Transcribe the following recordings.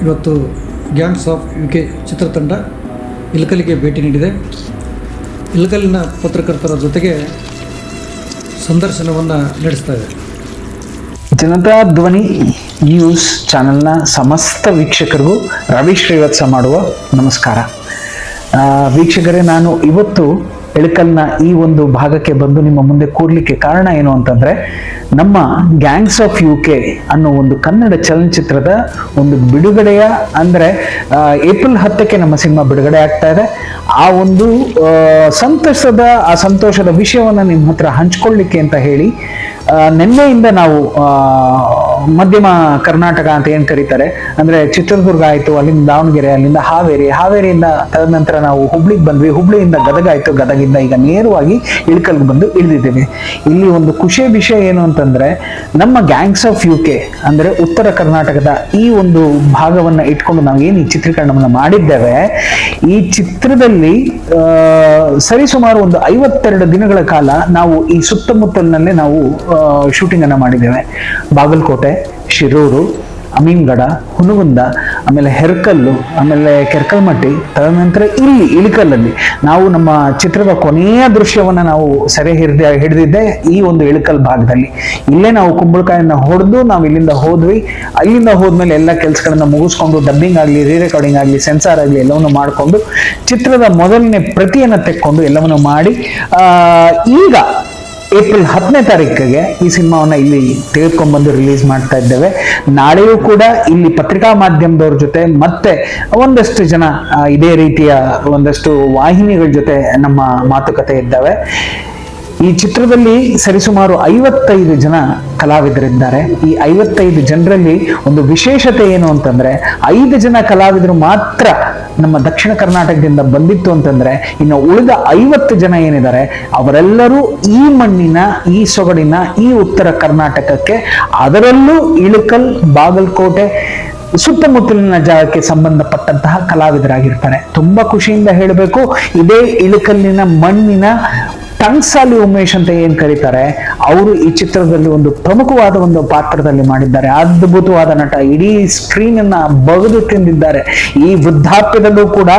ಇವತ್ತು gangs of UK ಚಿತ್ರತಂಡ ಇಳಕಲ್ಲಿಗೆ ಭೇಟಿ ನೀಡಿದೆ. ಇಳಕಲ್ಲಿನ ಪತ್ರಕರ್ತರ ಜೊತೆಗೆ ಸಂದರ್ಶನವನ್ನು ನಡೆಸ್ತಾ ಇದೆ. ಜನತಾ ಧ್ವನಿ ನ್ಯೂಸ್ ಚಾನೆಲ್ನ ಸಮಸ್ತ ವೀಕ್ಷಕರಿಗೂ ರವಿ ಶ್ರೀವತ್ಸ ಮಾಡುವ ನಮಸ್ಕಾರ. ವೀಕ್ಷಕರೇ, ನಾನು ಇವತ್ತು ಇಳಕಲ್ನ ಈ ಒಂದು ಭಾಗಕ್ಕೆ ಬಂದು ನಿಮ್ಮ ಮುಂದೆ ಕೂರ್ಲಿಕ್ಕೆ ಕಾರಣ ಏನು ಅಂತಂದ್ರೆ, ನಮ್ಮ ಗ್ಯಾಂಗ್ಸ್ ಆಫ್ UK ಅನ್ನೋ ಒಂದು ಕನ್ನಡ ಚಲನಚಿತ್ರದ ಒಂದು ಬಿಡುಗಡೆಯ ಅಂದ್ರೆ ಏಪ್ರಿಲ್ 10ಕ್ಕೆ ನಮ್ಮ ಸಿನಿಮಾ ಬಿಡುಗಡೆ ಆಗ್ತಾ ಇದೆ. ಆ ಒಂದು ಸಂತೋಷದ ವಿಷಯವನ್ನ ನಿಮ್ಮ ಹತ್ರ ಹಂಚ್ಕೊಳ್ಳಿಕ್ಕೆ ಅಂತ ಹೇಳಿ ನಿನ್ನೆಯಿಂದ ನಾವು ಮಧ್ಯಮ ಕರ್ನಾಟಕ ಅಂತ ಏನ್ ಕರೀತಾರೆ, ಅಂದ್ರೆ ಚಿತ್ರದುರ್ಗ ಆಯ್ತು, ಅಲ್ಲಿಂದ ದಾವಣಗೆರೆ, ಅಲ್ಲಿಂದ ಹಾವೇರಿಯಿಂದ ತದನಂತರ ನಾವು ಹುಬ್ಳಿಗೆ ಬಂದ್ವಿ, ಹುಬ್ಳಿಯಿಂದ ಗದಗ ಆಯ್ತು, ಗದಗಿಂದ ಈಗ ನೇರವಾಗಿ ಇಳಕಲ್ಗೆ ಬಂದು ಇಳಿದಿದ್ದೇವೆ. ಇಲ್ಲಿ ಒಂದು ಖುಷಿಯ ವಿಷಯ ಏನು ಅಂತಂದ್ರೆ, ನಮ್ಮ ಗ್ಯಾಂಗ್ಸ್ ಆಫ್ UK ಅಂದ್ರೆ ಉತ್ತರ ಕರ್ನಾಟಕದ ಈ ಒಂದು ಭಾಗವನ್ನ ಇಟ್ಕೊಂಡು ನಾವು ಏನು ಈ ಚಿತ್ರೀಕರಣವನ್ನ ಮಾಡಿದ್ದೇವೆ, ಈ ಚಿತ್ರದಲ್ಲಿ ಸರಿಸುಮಾರು ಒಂದು 52 ದಿನಗಳ ಕಾಲ ನಾವು ಈ ಸುತ್ತಮುತ್ತಲಿನಲ್ಲೇ ನಾವು ಶೂಟಿಂಗ್ ಅನ್ನ ಮಾಡಿದ್ದೇವೆ. ಬಾಗಲಕೋಟೆ, ಶಿರೂರು, ಅಮೀನ್ಗಡ, ಹುನಗುಂದ, ಆಮೇಲೆ ಹೆರ್ಕಲ್ಲು, ಆಮೇಲೆ ಕೆರ್ಕಲ್ಮಟ್ಟಿ, ತದನಂತರ ಇಲ್ಲಿ ಇಳಕಲ್ಲಲ್ಲಿ ನಾವು ನಮ್ಮ ಚಿತ್ರದ ಕೊನೆಯ ದೃಶ್ಯವನ್ನ ನಾವು ಸೆರೆ ಹಿಡಿದಿದ್ದೆ ಈ ಒಂದು ಇಳಕಲ್ ಭಾಗದಲ್ಲಿ. ಇಲ್ಲೇ ನಾವು ಕುಂಬಳಕಾಯನ್ನ ಹೊಡೆದು ನಾವು ಇಲ್ಲಿಂದ ಹೋದ್ವಿ. ಅಲ್ಲಿಂದ ಹೋದ್ಮೇಲೆ ಎಲ್ಲ ಕೆಲಸಗಳನ್ನ ಮುಗಿಸ್ಕೊಂಡು ಡಬ್ಬಿಂಗ್ ಆಗ್ಲಿ, ರೀ ರೆಕಾರ್ಡಿಂಗ್ ಆಗ್ಲಿ, ಸೆನ್ಸಾರ್ ಆಗ್ಲಿ ಎಲ್ಲವನ್ನು ಮಾಡಿಕೊಂಡು ಚಿತ್ರದ ಮೊದಲನೇ ಪ್ರತಿಯನ್ನ ತೆಕ್ಕೊಂಡು ಎಲ್ಲವನ್ನು ಮಾಡಿ ಈಗ ಏಪ್ರಿಲ್ 10ನೇ ತಾರೀಕಿಗೆ ಈ ಸಿನಿಮಾವನ್ನ ಇಲ್ಲಿ ತೆಗೆದುಕೊಂಡ್ಬಂದು ರಿಲೀಸ್ ಮಾಡ್ತಾ ಇದ್ದೇವೆ. ನಾಳೆಯೂ ಕೂಡ ಇಲ್ಲಿ ಪತ್ರಿಕಾ ಮಾಧ್ಯಮದವ್ರ ಜೊತೆ ಮತ್ತೆ ಒಂದಷ್ಟು ಜನ ಇದೇ ರೀತಿಯ ಒಂದಷ್ಟು ವಾಹಿನಿಗಳ ಜೊತೆ ನಮ್ಮ ಮಾತುಕತೆ ಇದ್ದಾವೆ. ಈ ಚಿತ್ರದಲ್ಲಿ ಸರಿಸುಮಾರು 55 ಜನ ಕಲಾವಿದರಿದ್ದಾರೆ. ಈ 55 ಜನರಲ್ಲಿ ಒಂದು ವಿಶೇಷತೆ ಏನು ಅಂತಂದ್ರೆ, 5 ಜನ ಕಲಾವಿದರು ಮಾತ್ರ ನಮ್ಮ ದಕ್ಷಿಣ ಕರ್ನಾಟಕದಿಂದ ಬಂದಿತ್ತು ಅಂತಂದ್ರೆ, ಇನ್ನು ಉಳಿದ 50 ಜನ ಏನಿದ್ದಾರೆ ಅವರೆಲ್ಲರೂ ಈ ಮಣ್ಣಿನ, ಈ ಸೊಗಡಿನ, ಈ ಉತ್ತರ ಕರ್ನಾಟಕಕ್ಕೆ, ಅದರಲ್ಲೂ ಇಳಕಲ್, ಬಾಗಲಕೋಟೆ ಸುತ್ತಮುತ್ತಲಿನ ಜಾಗಕ್ಕೆ ಸಂಬಂಧಪಟ್ಟಂತಹ ಕಲಾವಿದರಾಗಿರ್ತಾರೆ. ತುಂಬಾ ಖುಷಿಯಿಂದ ಹೇಳಬೇಕು, ಇದೇ ಇಳಕಲ್ಲಿನ ಮಣ್ಣಿನ ಟಂಗ್ಸಾಲಿ ಉಮೇಶ್ ಅಂತ ಏನ್ ಕರೀತಾರೆ, ಅವರು ಈ ಚಿತ್ರದಲ್ಲಿ ಒಂದು ಪ್ರಮುಖವಾದ ಒಂದು ಪಾತ್ರದಲ್ಲಿ ಮಾಡಿದ್ದಾರೆ. ಅದ್ಭುತವಾದ ನಟ, ಇಡೀ ಸ್ಕ್ರೀನ್ ಅನ್ನ ಬಗೆದು ತಿಂದಿದ್ದಾರೆ. ಈ ವೃದ್ಧಾಪ್ಯದಲ್ಲೂ ಕೂಡ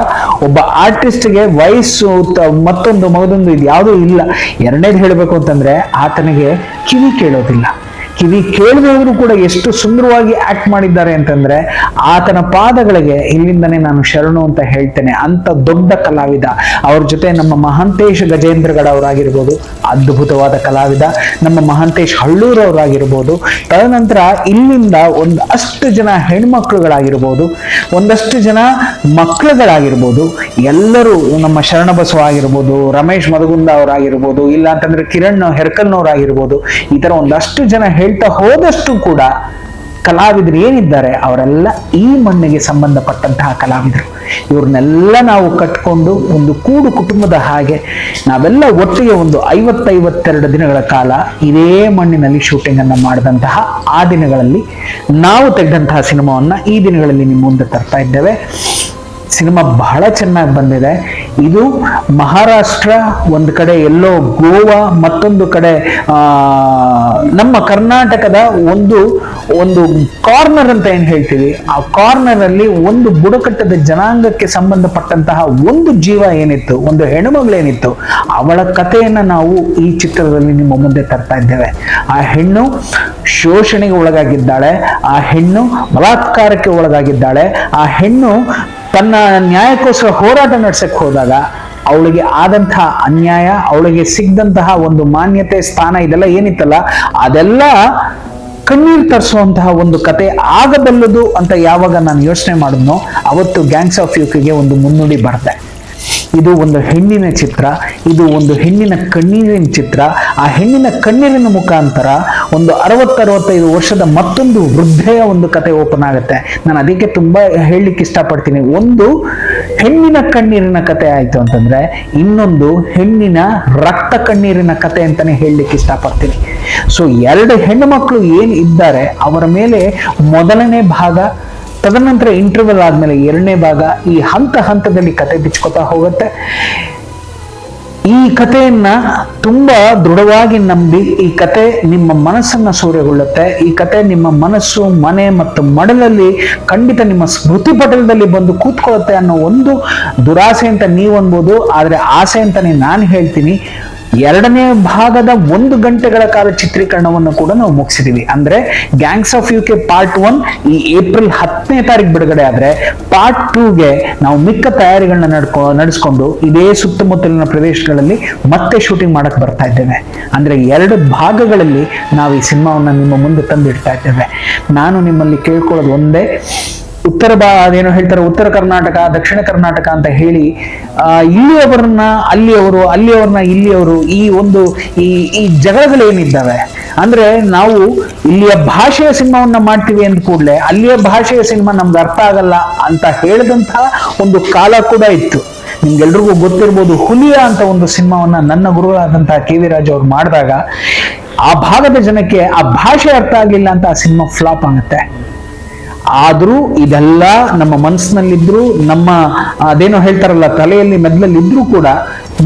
ಒಬ್ಬ ಆರ್ಟಿಸ್ಟ್ಗೆ ವಯಸ್ಸು ಮಗದೊಂದು ಇದು ಯಾವುದೂ ಇಲ್ಲ. ಎರಡನೇದು ಹೇಳಬೇಕು ಅಂತಂದ್ರೆ, ಆತನಿಗೆ ಕಿವಿ ಕೇಳೋದಿಲ್ಲ. ಕಿವಿ ಕೇಳದವರು ಕೂಡ ಎಷ್ಟು ಸುಂದರವಾಗಿ ಆಕ್ಟ್ ಮಾಡಿದ್ದಾರೆ ಅಂತಂದ್ರೆ, ಆತನ ಪಾದಗಳಿಗೆ ಇಲ್ಲಿಂದನೇ ನಾನು ಶರಣು ಅಂತ ಹೇಳ್ತೇನೆ. ಅಂತ ದೊಡ್ಡ ಕಲಾವಿದ. ಅವ್ರ ಜೊತೆ ನಮ್ಮ ಮಹಾಂತೇಶ್ ಗಜೇಂದ್ರಗಡ ಅವರಾಗಿರ್ಬೋದು, ಅದ್ಭುತವಾದ ಕಲಾವಿದ. ನಮ್ಮ ಮಹಾಂತೇಶ್ ಹಳ್ಳೂರ್ ಅವರಾಗಿರ್ಬೋದು. ತದನಂತರ ಇಲ್ಲಿಂದ ಒಂದಷ್ಟು ಜನ ಹೆಣ್ಮಕ್ಳುಗಳಾಗಿರ್ಬೋದು, ಒಂದಷ್ಟು ಜನ ಮಕ್ಕಳುಗಳಾಗಿರ್ಬೋದು, ಎಲ್ಲರೂ ನಮ್ಮ ಶರಣಬಸವ ಆಗಿರ್ಬೋದು, ರಮೇಶ್ ಮದಗುಂದ ಅವರಾಗಿರ್ಬೋದು, ಇಲ್ಲ ಅಂತಂದ್ರೆ ಕಿರಣ್ ಹೆರ್ಕಲ್ನವರಾಗಿರ್ಬೋದು, ಈ ತರ ಒಂದಷ್ಟು ಜನ ಹೇಳ್ತಾ ಹೋದಷ್ಟು ಕೂಡ ಕಲಾವಿದರು ಏನಿದ್ದಾರೆ ಅವರೆಲ್ಲ ಈ ಮಣ್ಣಿಗೆ ಸಂಬಂಧಪಟ್ಟಂತಹ ಕಲಾವಿದರು. ಇವ್ರನ್ನೆಲ್ಲ ನಾವು ಕಟ್ಕೊಂಡು ಒಂದು ಕೂಡು ಕುಟುಂಬದ ಹಾಗೆ ನಾವೆಲ್ಲ ಒಟ್ಟಿಗೆ ಒಂದು 52 ದಿನಗಳ ಕಾಲ ಇದೇ ಮಣ್ಣಿನಲ್ಲಿ ಶೂಟಿಂಗ್ ಅನ್ನ ಮಾಡಿದಂತಹ ಆ ದಿನಗಳಲ್ಲಿ ನಾವು ತೆಗೆದಂತಹ ಸಿನಿಮಾವನ್ನ ಈ ದಿನಗಳಲ್ಲಿ ನಿಮ್ಮ ಮುಂದೆ ತರ್ತಾ ಇದ್ದೇವೆ. ಸಿನಿಮಾ ಬಹಳ ಚೆನ್ನಾಗಿ ಬಂದಿದೆ. ಇದು ಮಹಾರಾಷ್ಟ್ರ ಒಂದು ಕಡೆ, ಎಲ್ಲೋ ಗೋವಾ ಮತ್ತೊಂದು ಕಡೆ, ನಮ್ಮ ಕರ್ನಾಟಕದ ಒಂದು ಕಾರ್ನರ್ ಅಂತ ಏನ್ ಹೇಳ್ತೀವಿ, ಆ ಕಾರ್ನರ್ ಅಲ್ಲಿ ಒಂದು ಬುಡಕಟ್ಟದ ಜನಾಂಗಕ್ಕೆ ಸಂಬಂಧಪಟ್ಟಂತಹ ಒಂದು ಜೀವ ಏನಿತ್ತು, ಒಂದು ಹೆಣ್ಣುಮಗಳೇನಿತ್ತು, ಅವಳ ಕಥೆಯನ್ನ ನಾವು ಈ ಚಿತ್ರದಲ್ಲಿ ನಿಮ್ಮ ಮುಂದೆ ತರ್ತಾ ಇದ್ದೇವೆ. ಆ ಹೆಣ್ಣು ಶೋಷಣೆಗೆ ಒಳಗಾಗಿದ್ದಾಳೆ, ಆ ಹೆಣ್ಣು ಬಲಾತ್ಕಾರಕ್ಕೆ ಒಳಗಾಗಿದ್ದಾಳೆ, ಆ ಹೆಣ್ಣು ತನ್ನ ನ್ಯಾಯಕ್ಕೋಸ್ಕರ ಹೋರಾಟ ನಡೆಸಕ್ಕೆ ಹೋದಾಗ ಅವಳಿಗೆ ಆದಂತಹ ಅನ್ಯಾಯ, ಅವಳಿಗೆ ಸಿಗದಂತಹ ಒಂದು ಮಾನ್ಯತೆ, ಸ್ಥಾನ, ಇದೆಲ್ಲ ಏನಿತ್ತಲ್ಲ ಅದೆಲ್ಲ ಕಣ್ಣೀರು ತರಿಸುವಂತಹ ಒಂದು ಕತೆ ಆಗಬಲ್ಲದು ಅಂತ ಯಾವಾಗ ನಾನು ಯೋಚನೆ ಮಾಡಿದ್ನೋ ಅವತ್ತು ಗ್ಯಾಂಗ್ಸ್ ಆಫ್ UKಗೆ ಒಂದು ಮುನ್ನುಡಿ ಬರುತ್ತೆ. ಇದು ಒಂದು ಹೆಣ್ಣಿನ ಚಿತ್ರ, ಇದು ಒಂದು ಹೆಣ್ಣಿನ ಕಣ್ಣೀರಿನ ಚಿತ್ರ. ಆ ಹೆಣ್ಣಿನ ಕಣ್ಣೀರಿನ ಮುಖಾಂತರ ಒಂದು 60-65 ವರ್ಷದ ಮತ್ತೊಂದು ವೃದ್ಧೆಯ ಒಂದು ಕತೆ ಓಪನ್ ಆಗುತ್ತೆ. ನಾನು ಅದಕ್ಕೆ ತುಂಬಾ ಹೇಳಲಿಕ್ಕೆ ಇಷ್ಟಪಡ್ತೀನಿ. ಒಂದು ಹೆಣ್ಣಿನ ಕಣ್ಣೀರಿನ ಕತೆ ಆಯ್ತು ಅಂತಂದ್ರೆ, ಇನ್ನೊಂದು ಹೆಣ್ಣಿನ ರಕ್ತ ಕಣ್ಣೀರಿನ ಕತೆ ಅಂತಾನೆ ಹೇಳಲಿಕ್ಕೆ ಇಷ್ಟಪಡ್ತೀನಿ. ಸೊ 2 ಹೆಣ್ಣು ಮಕ್ಕಳು ಏನ್ ಇದ್ದಾರೆ ಅವರ ಮೇಲೆ ಮೊದಲನೇ ಭಾಗ, ತದನಂತರ ಇಂಟರ್ವಲ್ ಆದ್ಮೇಲೆ 2ನೇ ಭಾಗ, ಈ ಹಂತದಲ್ಲಿ ಕತೆ ಬಿಚ್ಕೋತಾ ಹೋಗುತ್ತೆ. ಈ ಕಥೆಯನ್ನ ತುಂಬಾ ದೃಢವಾಗಿ ನಂಬಿ, ಈ ಕತೆ ನಿಮ್ಮ ಮನಸ್ಸನ್ನ ಸೂರೆಗೊಳ್ಳುತ್ತೆ. ಈ ಕತೆ ನಿಮ್ಮ ಮನಸ್ಸು, ಮನೆ ಮತ್ತು ಮಡಲಲ್ಲಿ ಖಂಡಿತ ನಿಮ್ಮ ಸ್ಮೃತಿ ಪಟಲದಲ್ಲಿ ಬಂದು ಕೂತ್ಕೊಳ್ಳುತ್ತೆ ಅನ್ನೋ ಒಂದು ದುರಾಸೆ ಅಂತ ನೀವು ಅನ್ಬೋದು. ಆದ್ರೆ ಆಸೆ ಅಂತಾನೆ ನಾನು ಹೇಳ್ತೀನಿ. ಎರಡನೇ ಭಾಗದ 1 ಗಂಟೆಗಳ ಕಾಲ ಚಿತ್ರೀಕರಣವನ್ನು ಕೂಡ ನಾವು ಮುಗಿಸಿದೀವಿ. ಅಂದ್ರೆ ಗ್ಯಾಂಗ್ಸ್ ಆಫ್ UK ಪಾರ್ಟ್ 1 ಈ ಏಪ್ರಿಲ್ 10ನೇ ತಾರೀಕು ಬಿಡುಗಡೆ ಆದ್ರೆ, ಪಾರ್ಟ್ 2ಗೆ ನಾವು ಮಿಕ್ಕ ತಯಾರಿಗಳನ್ನ ನಡೆಸ್ಕೊಂಡು ಇದೇ ಸುತ್ತಮುತ್ತಲಿನ ಪ್ರದೇಶಗಳಲ್ಲಿ ಮತ್ತೆ ಶೂಟಿಂಗ್ ಮಾಡಕ್ ಬರ್ತಾ ಇದ್ದೇವೆ. ಅಂದ್ರೆ 2 ಭಾಗಗಳಲ್ಲಿ ನಾವು ಈ ಸಿನಿಮಾವನ್ನ ನಿಮ್ಮ ಮುಂದೆ ತಂದಿಡ್ತಾ ಇದ್ದೇವೆ. ನಾನು ನಿಮ್ಮಲ್ಲಿ ಕೇಳ್ಕೊಳ್ಳೋದು ಒಂದೇ, ಅದೇನೋ ಹೇಳ್ತಾರೆ ಉತ್ತರ ಕರ್ನಾಟಕ ದಕ್ಷಿಣ ಕರ್ನಾಟಕ ಅಂತ ಹೇಳಿ ಇಲ್ಲಿಯವರನ್ನ ಅಲ್ಲಿಯವ್ರನ್ನ ಇಲ್ಲಿಯವರು ಈ ಜಗಳಗಳೇನಿದ್ದಾವೆ, ಅಂದ್ರೆ ನಾವು ಇಲ್ಲಿಯ ಭಾಷೆಯ ಸಿನಿಮಾವನ್ನ ಮಾಡ್ತೀವಿ ಅಂದ ಕೂಡಲೇ ಅಲ್ಲಿಯ ಭಾಷೆಯ ಸಿನಿಮಾ ನಮ್ಗೆ ಅರ್ಥ ಆಗಲ್ಲ ಅಂತ ಹೇಳಿದಂತಹ ಒಂದು ಕಾಲ ಕೂಡ ಇತ್ತು. ನಿಮ್ಗೆಲ್ರಿಗೂ ಗೊತ್ತಿರ್ಬೋದು, ಹುಲಿಯ ಅಂತ ಒಂದು ಸಿನಿಮಾವನ್ನ ನನ್ನ ಗುರುಗಳಾದಂತಹ KV ರಾಜ್ ಅವ್ರು ಮಾಡಿದಾಗ ಆ ಭಾಗದ ಜನಕ್ಕೆ ಆ ಭಾಷೆ ಅರ್ಥ ಆಗ್ಲಿಲ್ಲ ಅಂತ ಆ ಸಿನಿಮಾ ಫ್ಲಾಪ್ ಆಗುತ್ತೆ. ಆದ್ರೂ ಇದೆಲ್ಲ ನಮ್ಮ ಮನಸ್ಸಿನಲ್ಲಿದ್ರು, ನಮ್ಮ ಅದೇನೋ ಹೇಳ್ತಾರಲ್ಲ ತಲೆಯಲ್ಲಿ ಮೆದ್ಲಲ್ಲಿದ್ರು ಕೂಡ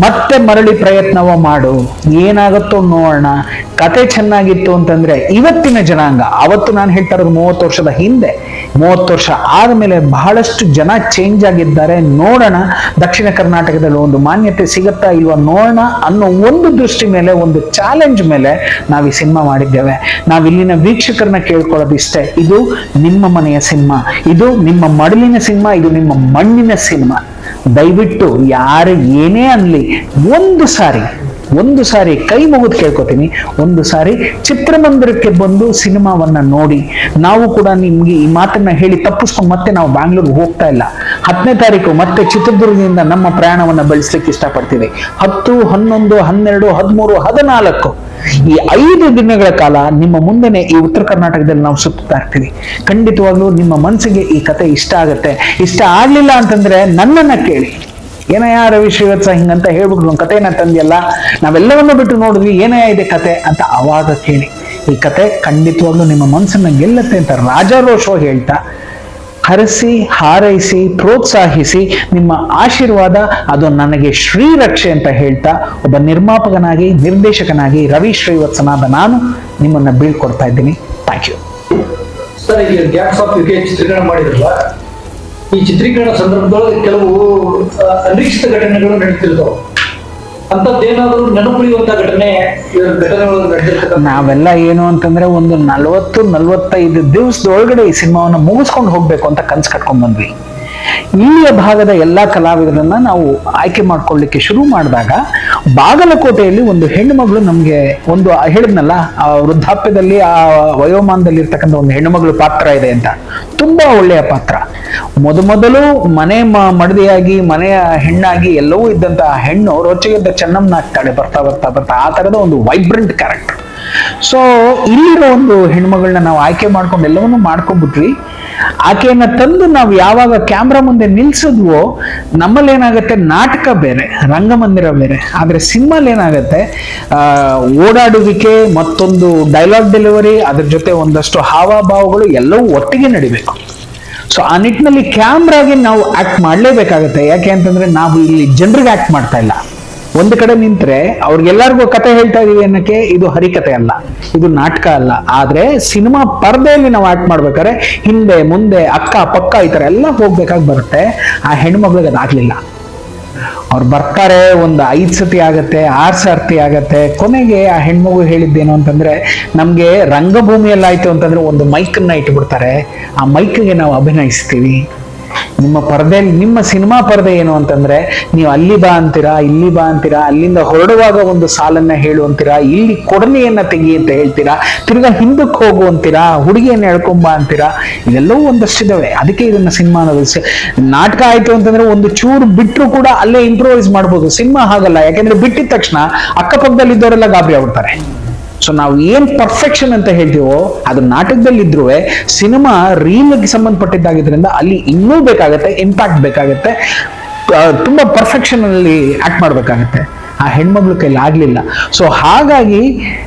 ಮತ್ತೆ ಮರಳಿ ಪ್ರಯತ್ನವ ಮಾಡು, ಏನಾಗುತ್ತೋ ನೋಡೋಣ. ಕತೆ ಚೆನ್ನಾಗಿತ್ತು ಅಂತಂದ್ರೆ ಇವತ್ತಿನ ಜನಾಂಗ, ಅವತ್ತು ನಾನು ಹೇಳ್ತಾ ಇರೋದು 30 ವರ್ಷದ ಹಿಂದೆ, 30 ವರ್ಷ ಆದ್ಮೇಲೆ ಬಹಳಷ್ಟು ಜನ ಚೇಂಜ್ ಆಗಿದ್ದಾರೆ. ನೋಡೋಣ ದಕ್ಷಿಣ ಕರ್ನಾಟಕದಲ್ಲಿ ಒಂದು ಮಾನ್ಯತೆ ಸಿಗತ್ತಾ ಇಲ್ವಾ ನೋಡೋಣ ಅನ್ನೋ ಒಂದು ದೃಷ್ಟಿ ಮೇಲೆ, ಒಂದು ಚಾಲೆಂಜ್ ಮೇಲೆ ನಾವು ಈ ಸಿನಿಮಾ ಮಾಡಿದ್ದೇವೆ. ನಾವು ಇಲ್ಲಿನ ವೀಕ್ಷಕರನ್ನ ಕೇಳ್ಕೊಳ್ಳೋದು ಇಷ್ಟೇ, ಇದು ನಿಮ್ಮ ಮನೆಯ ಸಿನಿಮಾ, ಇದು ನಿಮ್ಮ ಮಡಲಿನ ಸಿನಿಮಾ, ಇದು ನಿಮ್ಮ ಮಣ್ಣಿನ ಸಿನಿಮಾ. ದಯವಿಟ್ಟು ಯಾರು ಏನೇ ಅನ್ಲಿ, ಒಂದು ಸಾರಿ ಕೈ ಮುಗಿದು ಕೇಳ್ಕೊತೀನಿ, ಒಂದು ಸಾರಿ ಚಿತ್ರಮಂದಿರಕ್ಕೆ ಬಂದು ಸಿನಿಮಾವನ್ನ ನೋಡಿ. ನಾವು ಕೂಡ ನಿಮ್ಗೆ ಈ ಮಾತನ್ನ ಹೇಳಿ ತಪ್ಪಿಸ್ಕೊಂಡು ಮತ್ತೆ ನಾವು ಬ್ಯಾಂಗ್ಳೂರ್ಗೆ ಹೋಗ್ತಾ ಇಲ್ಲ. 10ನೇ ತಾರೀಕು ಮತ್ತೆ ಚಿತ್ರದುರ್ಗದಿಂದ ನಮ್ಮ ಪ್ರಯಾಣವನ್ನ ಬೆಳೆಸ್ಲಿಕ್ಕೆ ಇಷ್ಟಪಡ್ತೀವಿ. 10, 11, 12, 13, 14 ಈ 5 ದಿನಗಳ ಕಾಲ ನಿಮ್ಮ ಮುಂದೆನೆ ಈ ಉತ್ತರ ಕರ್ನಾಟಕದಲ್ಲಿ ನಾವು ಸುತ್ತಾ ಇರ್ತೀವಿ. ಖಂಡಿತವಾಗ್ಲೂ ನಿಮ್ಮ ಮನಸ್ಸಿಗೆ ಈ ಕತೆ ಇಷ್ಟ ಆಗತ್ತೆ. ಇಷ್ಟ ಆಗ್ಲಿಲ್ಲ ಅಂತಂದ್ರೆ ನನ್ನನ್ನ ಕೇಳಿ, ಏನಯ್ಯ ರವಿ ಶ್ರೀವತ್ಸ ಹಿಂಗಂತ ಹೇಳ್ಬಿಟ್ರು, ಕಥೆನ ತಂದಿಯಲ್ಲ, ನಾವೆಲ್ಲವನ್ನೂ ಬಿಟ್ಟು ನೋಡಿದ್ವಿ, ಏನಯ್ಯ ಇದೆ ಕತೆ ಅಂತ ಅವಾಗ ಕೇಳಿ. ಈ ಕತೆ ಖಂಡಿತವಾಗ್ಲೂ ನಿಮ್ಮ ಮನಸ್ಸನ್ನ ಗೆಲ್ಲತ್ತೆ ಅಂತ ರಾಜಾರೋಷವಾಗಿ ಹೇಳ್ತಾ, ಹರಸಿ ಹಾರೈಸಿ ಪ್ರೋತ್ಸಾಹಿಸಿ, ನಿಮ್ಮ ಆಶೀರ್ವಾದ ಅದು ನನಗೆ ಶ್ರೀರಕ್ಷೆ ಅಂತ ಹೇಳ್ತಾ, ಒಬ್ಬ ನಿರ್ಮಾಪಕನಾಗಿ ನಿರ್ದೇಶಕನಾಗಿ ರವಿ ಶ್ರೀವತ್ಸನಾದ ನಾನು ನಿಮ್ಮನ್ನ ಬೀಳ್ಕೊಡ್ತಾ ಇದ್ದೀನಿ. Thank you sir. ಈಗ ಗ್ಯಾಂಗ್ಸ್ ಆಫ್ UK ಚಿತ್ರೀಕರಣ ಮಾಡಿದ್ರಲ್ಲ, ಈ ಚಿತ್ರೀಕರಣ ಸಂದರ್ಭದೊಳಗೆ ಕೆಲವು ಅನಿರೀಕ್ಷಿತ ಘಟನೆಗಳು ನಡೀತಿರ್ತಾವ, ಅಂತದ್ದೇನಾದ್ರೂ ನೆನಪುಳಿಯುವಂತ ಘಟನೆಗಳು ನಡೆದಿರ್ತಕ್ಕಂಥ? ನಾವೆಲ್ಲ ಏನು ಅಂತಂದ್ರೆ ಒಂದು 40-45 ದಿವಸದೊಳಗಡೆ ಈ ಸಿನಿಮಾವನ್ನ ಮುಗಿಸ್ಕೊಂಡು ಹೋಗ್ಬೇಕು ಅಂತ ಕನ್ಸು ಕಟ್ಕೊಂಡ್ ಬಂದ್ವಿ. ಇಲ್ಲಿಯ ಭಾಗದ ಎಲ್ಲಾ ಕಲಾವಿದರನ್ನ ನಾವು ಆಯ್ಕೆ ಮಾಡ್ಕೊಳ್ಳಿಕ್ಕೆ ಶುರು ಮಾಡಿದಾಗ, ಬಾಗಲಕೋಟೆಯಲ್ಲಿ ಒಂದು ಹೆಣ್ಣು ಮಗಳು ನಮ್ಗೆ ಒಂದು ಹೇಳಿದ್ನಲ್ಲ, ಆ ವೃದ್ಧಾಪ್ಯದಲ್ಲಿ ಆ ವಯೋಮಾನದಲ್ಲಿ ಇರ್ತಕ್ಕಂಥ ಒಂದು ಹೆಣ್ಣು ಮಗಳು ಪಾತ್ರ ಇದೆ ಅಂತ, ತುಂಬಾ ಒಳ್ಳೆಯ ಪಾತ್ರ. ಮೊದಲು ಮನೆ ಮಡದಿಯಾಗಿ ಮನೆಯ ಹೆಣ್ಣಾಗಿ ಎಲ್ಲವೂ ಇದ್ದಂತ ಹೆಣ್ಣು ರೊಚ್ಚಿಗೆದ್ದ ಚೆನ್ನಮ್ಮನ ಆಗ್ತಾಳೆ ಬರ್ತಾ ಬರ್ತಾ ಬರ್ತಾ. ಆ ತರದ ಒಂದು ವೈಬ್ರೆಂಟ್ ಕ್ಯಾರೆಕ್ಟರ್. ಸೊ ಇಲ್ಲಿರೋ ಒಂದು ಹೆಣ್ಮಗಳನ್ನ ನಾವು ಆಯ್ಕೆ ಮಾಡ್ಕೊಂಡು ಎಲ್ಲವನ್ನೂ ಮಾಡ್ಕೊಂಡ್ಬಿಟ್ವಿ. ಆಕೆಯನ್ನ ತಂದು ನಾವು ಯಾವಾಗ ಕ್ಯಾಮ್ರಾ ಮುಂದೆ ನಿಲ್ಸಿದ್ವೋ, ನಮ್ಮಲ್ಲಿ ಏನಾಗುತ್ತೆ, ನಾಟಕ ಬೇರೆ, ರಂಗಮಂದಿರ ಬೇರೆ. ಆದ್ರೆ ಸಿನಿಮಾಲ್ ಏನಾಗುತ್ತೆ, ಓಡಾಡುವಿಕೆ ಮತ್ತೊಂದು ಡೈಲಾಗ್ ಡೆಲಿವರಿ, ಅದ್ರ ಜೊತೆ ಒಂದಷ್ಟು ಹಾವಭಾವಗಳು ಎಲ್ಲವೂ ಒಟ್ಟಿಗೆ ನಡಿಬೇಕು. ಸೊ ಆ ನಿಟ್ಟಿನಲ್ಲಿ ಕ್ಯಾಮ್ರಾಗೆ ನಾವು ಆಕ್ಟ್ ಮಾಡ್ಲೇಬೇಕಾಗತ್ತೆ. ಯಾಕೆ ಅಂತಂದ್ರೆ ನಾವು ಇಲ್ಲಿ ಜನರಿಗೆ ಆಕ್ಟ್ ಮಾಡ್ತಾ ಇಲ್ಲ. ಒಂದು ಕಡೆ ನಿಂತ್ರೆ ಅವ್ರಿಗೆಲ್ಲರಿಗೂ ಕತೆ ಹೇಳ್ತಾ ಇದೀವಿ ಅನ್ನಕ್ಕೆ ಇದು ಹರಿಕತೆ ಅಲ್ಲ, ಇದು ನಾಟಕ ಅಲ್ಲ. ಆದ್ರೆ ಸಿನಿಮಾ ಪರದೆಯಲ್ಲಿ ನಾವು ಆಕ್ಟ್ ಮಾಡ್ಬೇಕಾದ್ರೆ ಹಿಂದೆ ಮುಂದೆ ಅಕ್ಕ ಪಕ್ಕ ಈ ತರ ಎಲ್ಲ ಹೋಗ್ಬೇಕಾಗಿ ಬರುತ್ತೆ. ಆ ಹೆಣ್ಮಕ್ಳಿಗೆ ಅದಾಗ್ಲಿಲ್ಲ. ಅವ್ರು ಬರ್ತಾರೆ, ಒಂದು 5 ಸತಿ ಆಗತ್ತೆ, 6 ಸರ್ತಿ ಆಗತ್ತೆ. ಕೊನೆಗೆ ಆ ಹೆಣ್ಮಗು ಹೇಳಿದ್ದೇನು ಅಂತಂದ್ರೆ, ನಮ್ಗೆ ರಂಗಭೂಮಿಯಲ್ಲಾಯ್ತು ಅಂತಂದ್ರೆ ಒಂದು ಮೈಕನ್ನ ಇಟ್ಬಿಡ್ತಾರೆ, ಆ ಮೈಕ್ಗೆ ನಾವು ಅಭಿನಯಿಸ್ತೀವಿ. ನಿಮ್ಮ ಪರದೆಯಲ್ಲಿ, ನಿಮ್ಮ ಸಿನಿಮಾ ಪರದೆ ಏನು ಅಂತಂದ್ರೆ, ನೀವು ಅಲ್ಲಿ ಬಾ ಅಂತೀರಾ, ಇಲ್ಲಿ ಬಾ ಅಂತೀರಾ, ಅಲ್ಲಿಂದ ಹೊರಡುವಾಗ ಒಂದು ಸಾಲನ್ನ ಹೇಳು ಅಂತೀರಾ, ಇಲ್ಲಿ ಕೊಡಲಿಯನ್ನ ತೆಗಿ ಅಂತ ಹೇಳ್ತೀರಾ, ತಿರ್ಗಾ ಹಿಂದಕ್ಕೆ ಹೋಗು ಅಂತೀರಾ, ಹುಡುಗಿಯನ್ನ ಎಳ್ಕೊಂಬ ಅಂತೀರಾ. ಇದೆಲ್ಲವೂ ಒಂದಷ್ಟಿದಾವೆ. ಅದಕ್ಕೆ ಇದನ್ನ ಸಿನಿಮಾ ಅನ್ನೋದು. ನಾಟಕ ಆಯ್ತು ಅಂತಂದ್ರೆ ಒಂದು ಚೂರು ಬಿಟ್ರು ಕೂಡ ಅಲ್ಲೇ ಇಂಪ್ರೂವೈಸ್ ಮಾಡ್ಬೋದು. ಸಿನಿಮಾ ಹಾಗಲ್ಲ, ಯಾಕೆಂದ್ರೆ ಬಿಟ್ಟಿದ ತಕ್ಷಣ ಅಕ್ಕಪಕ್ಕದಲ್ಲಿ ಇದ್ದವರೆಲ್ಲ ಗಾಬರಿ ಆಗ್ಬಿಡ್ತಾರೆ. ಸೊ ನಾವು ಏನ್ ಪರ್ಫೆಕ್ಷನ್ ಅಂತ ಹೇಳ್ತೀವೋ ಅದು ನಾಟಕದಲ್ಲಿ ಇದ್ರೂ ಸಿನಿಮಾ ರೀಲ್ಗೆ ಸಂಬಂಧಪಟ್ಟಿದ್ದಾಗಿದ್ರಿಂದ ಅಲ್ಲಿ ಇನ್ನೂ ಬೇಕಾಗತ್ತೆ, ಇಂಪ್ಯಾಕ್ಟ್ ಬೇಕಾಗತ್ತೆ, ತುಂಬಾ ಪರ್ಫೆಕ್ಷನ್ ಅಲ್ಲಿ ಆಕ್ಟ್ ಮಾಡ್ಬೇಕಾಗತ್ತೆ. ಆ ಹೆಣ್ಮಕ್ಳು ಕೈಲಿ ಆಗ್ಲಿಲ್ಲ. ಸೊ ಹಾಗಾಗಿ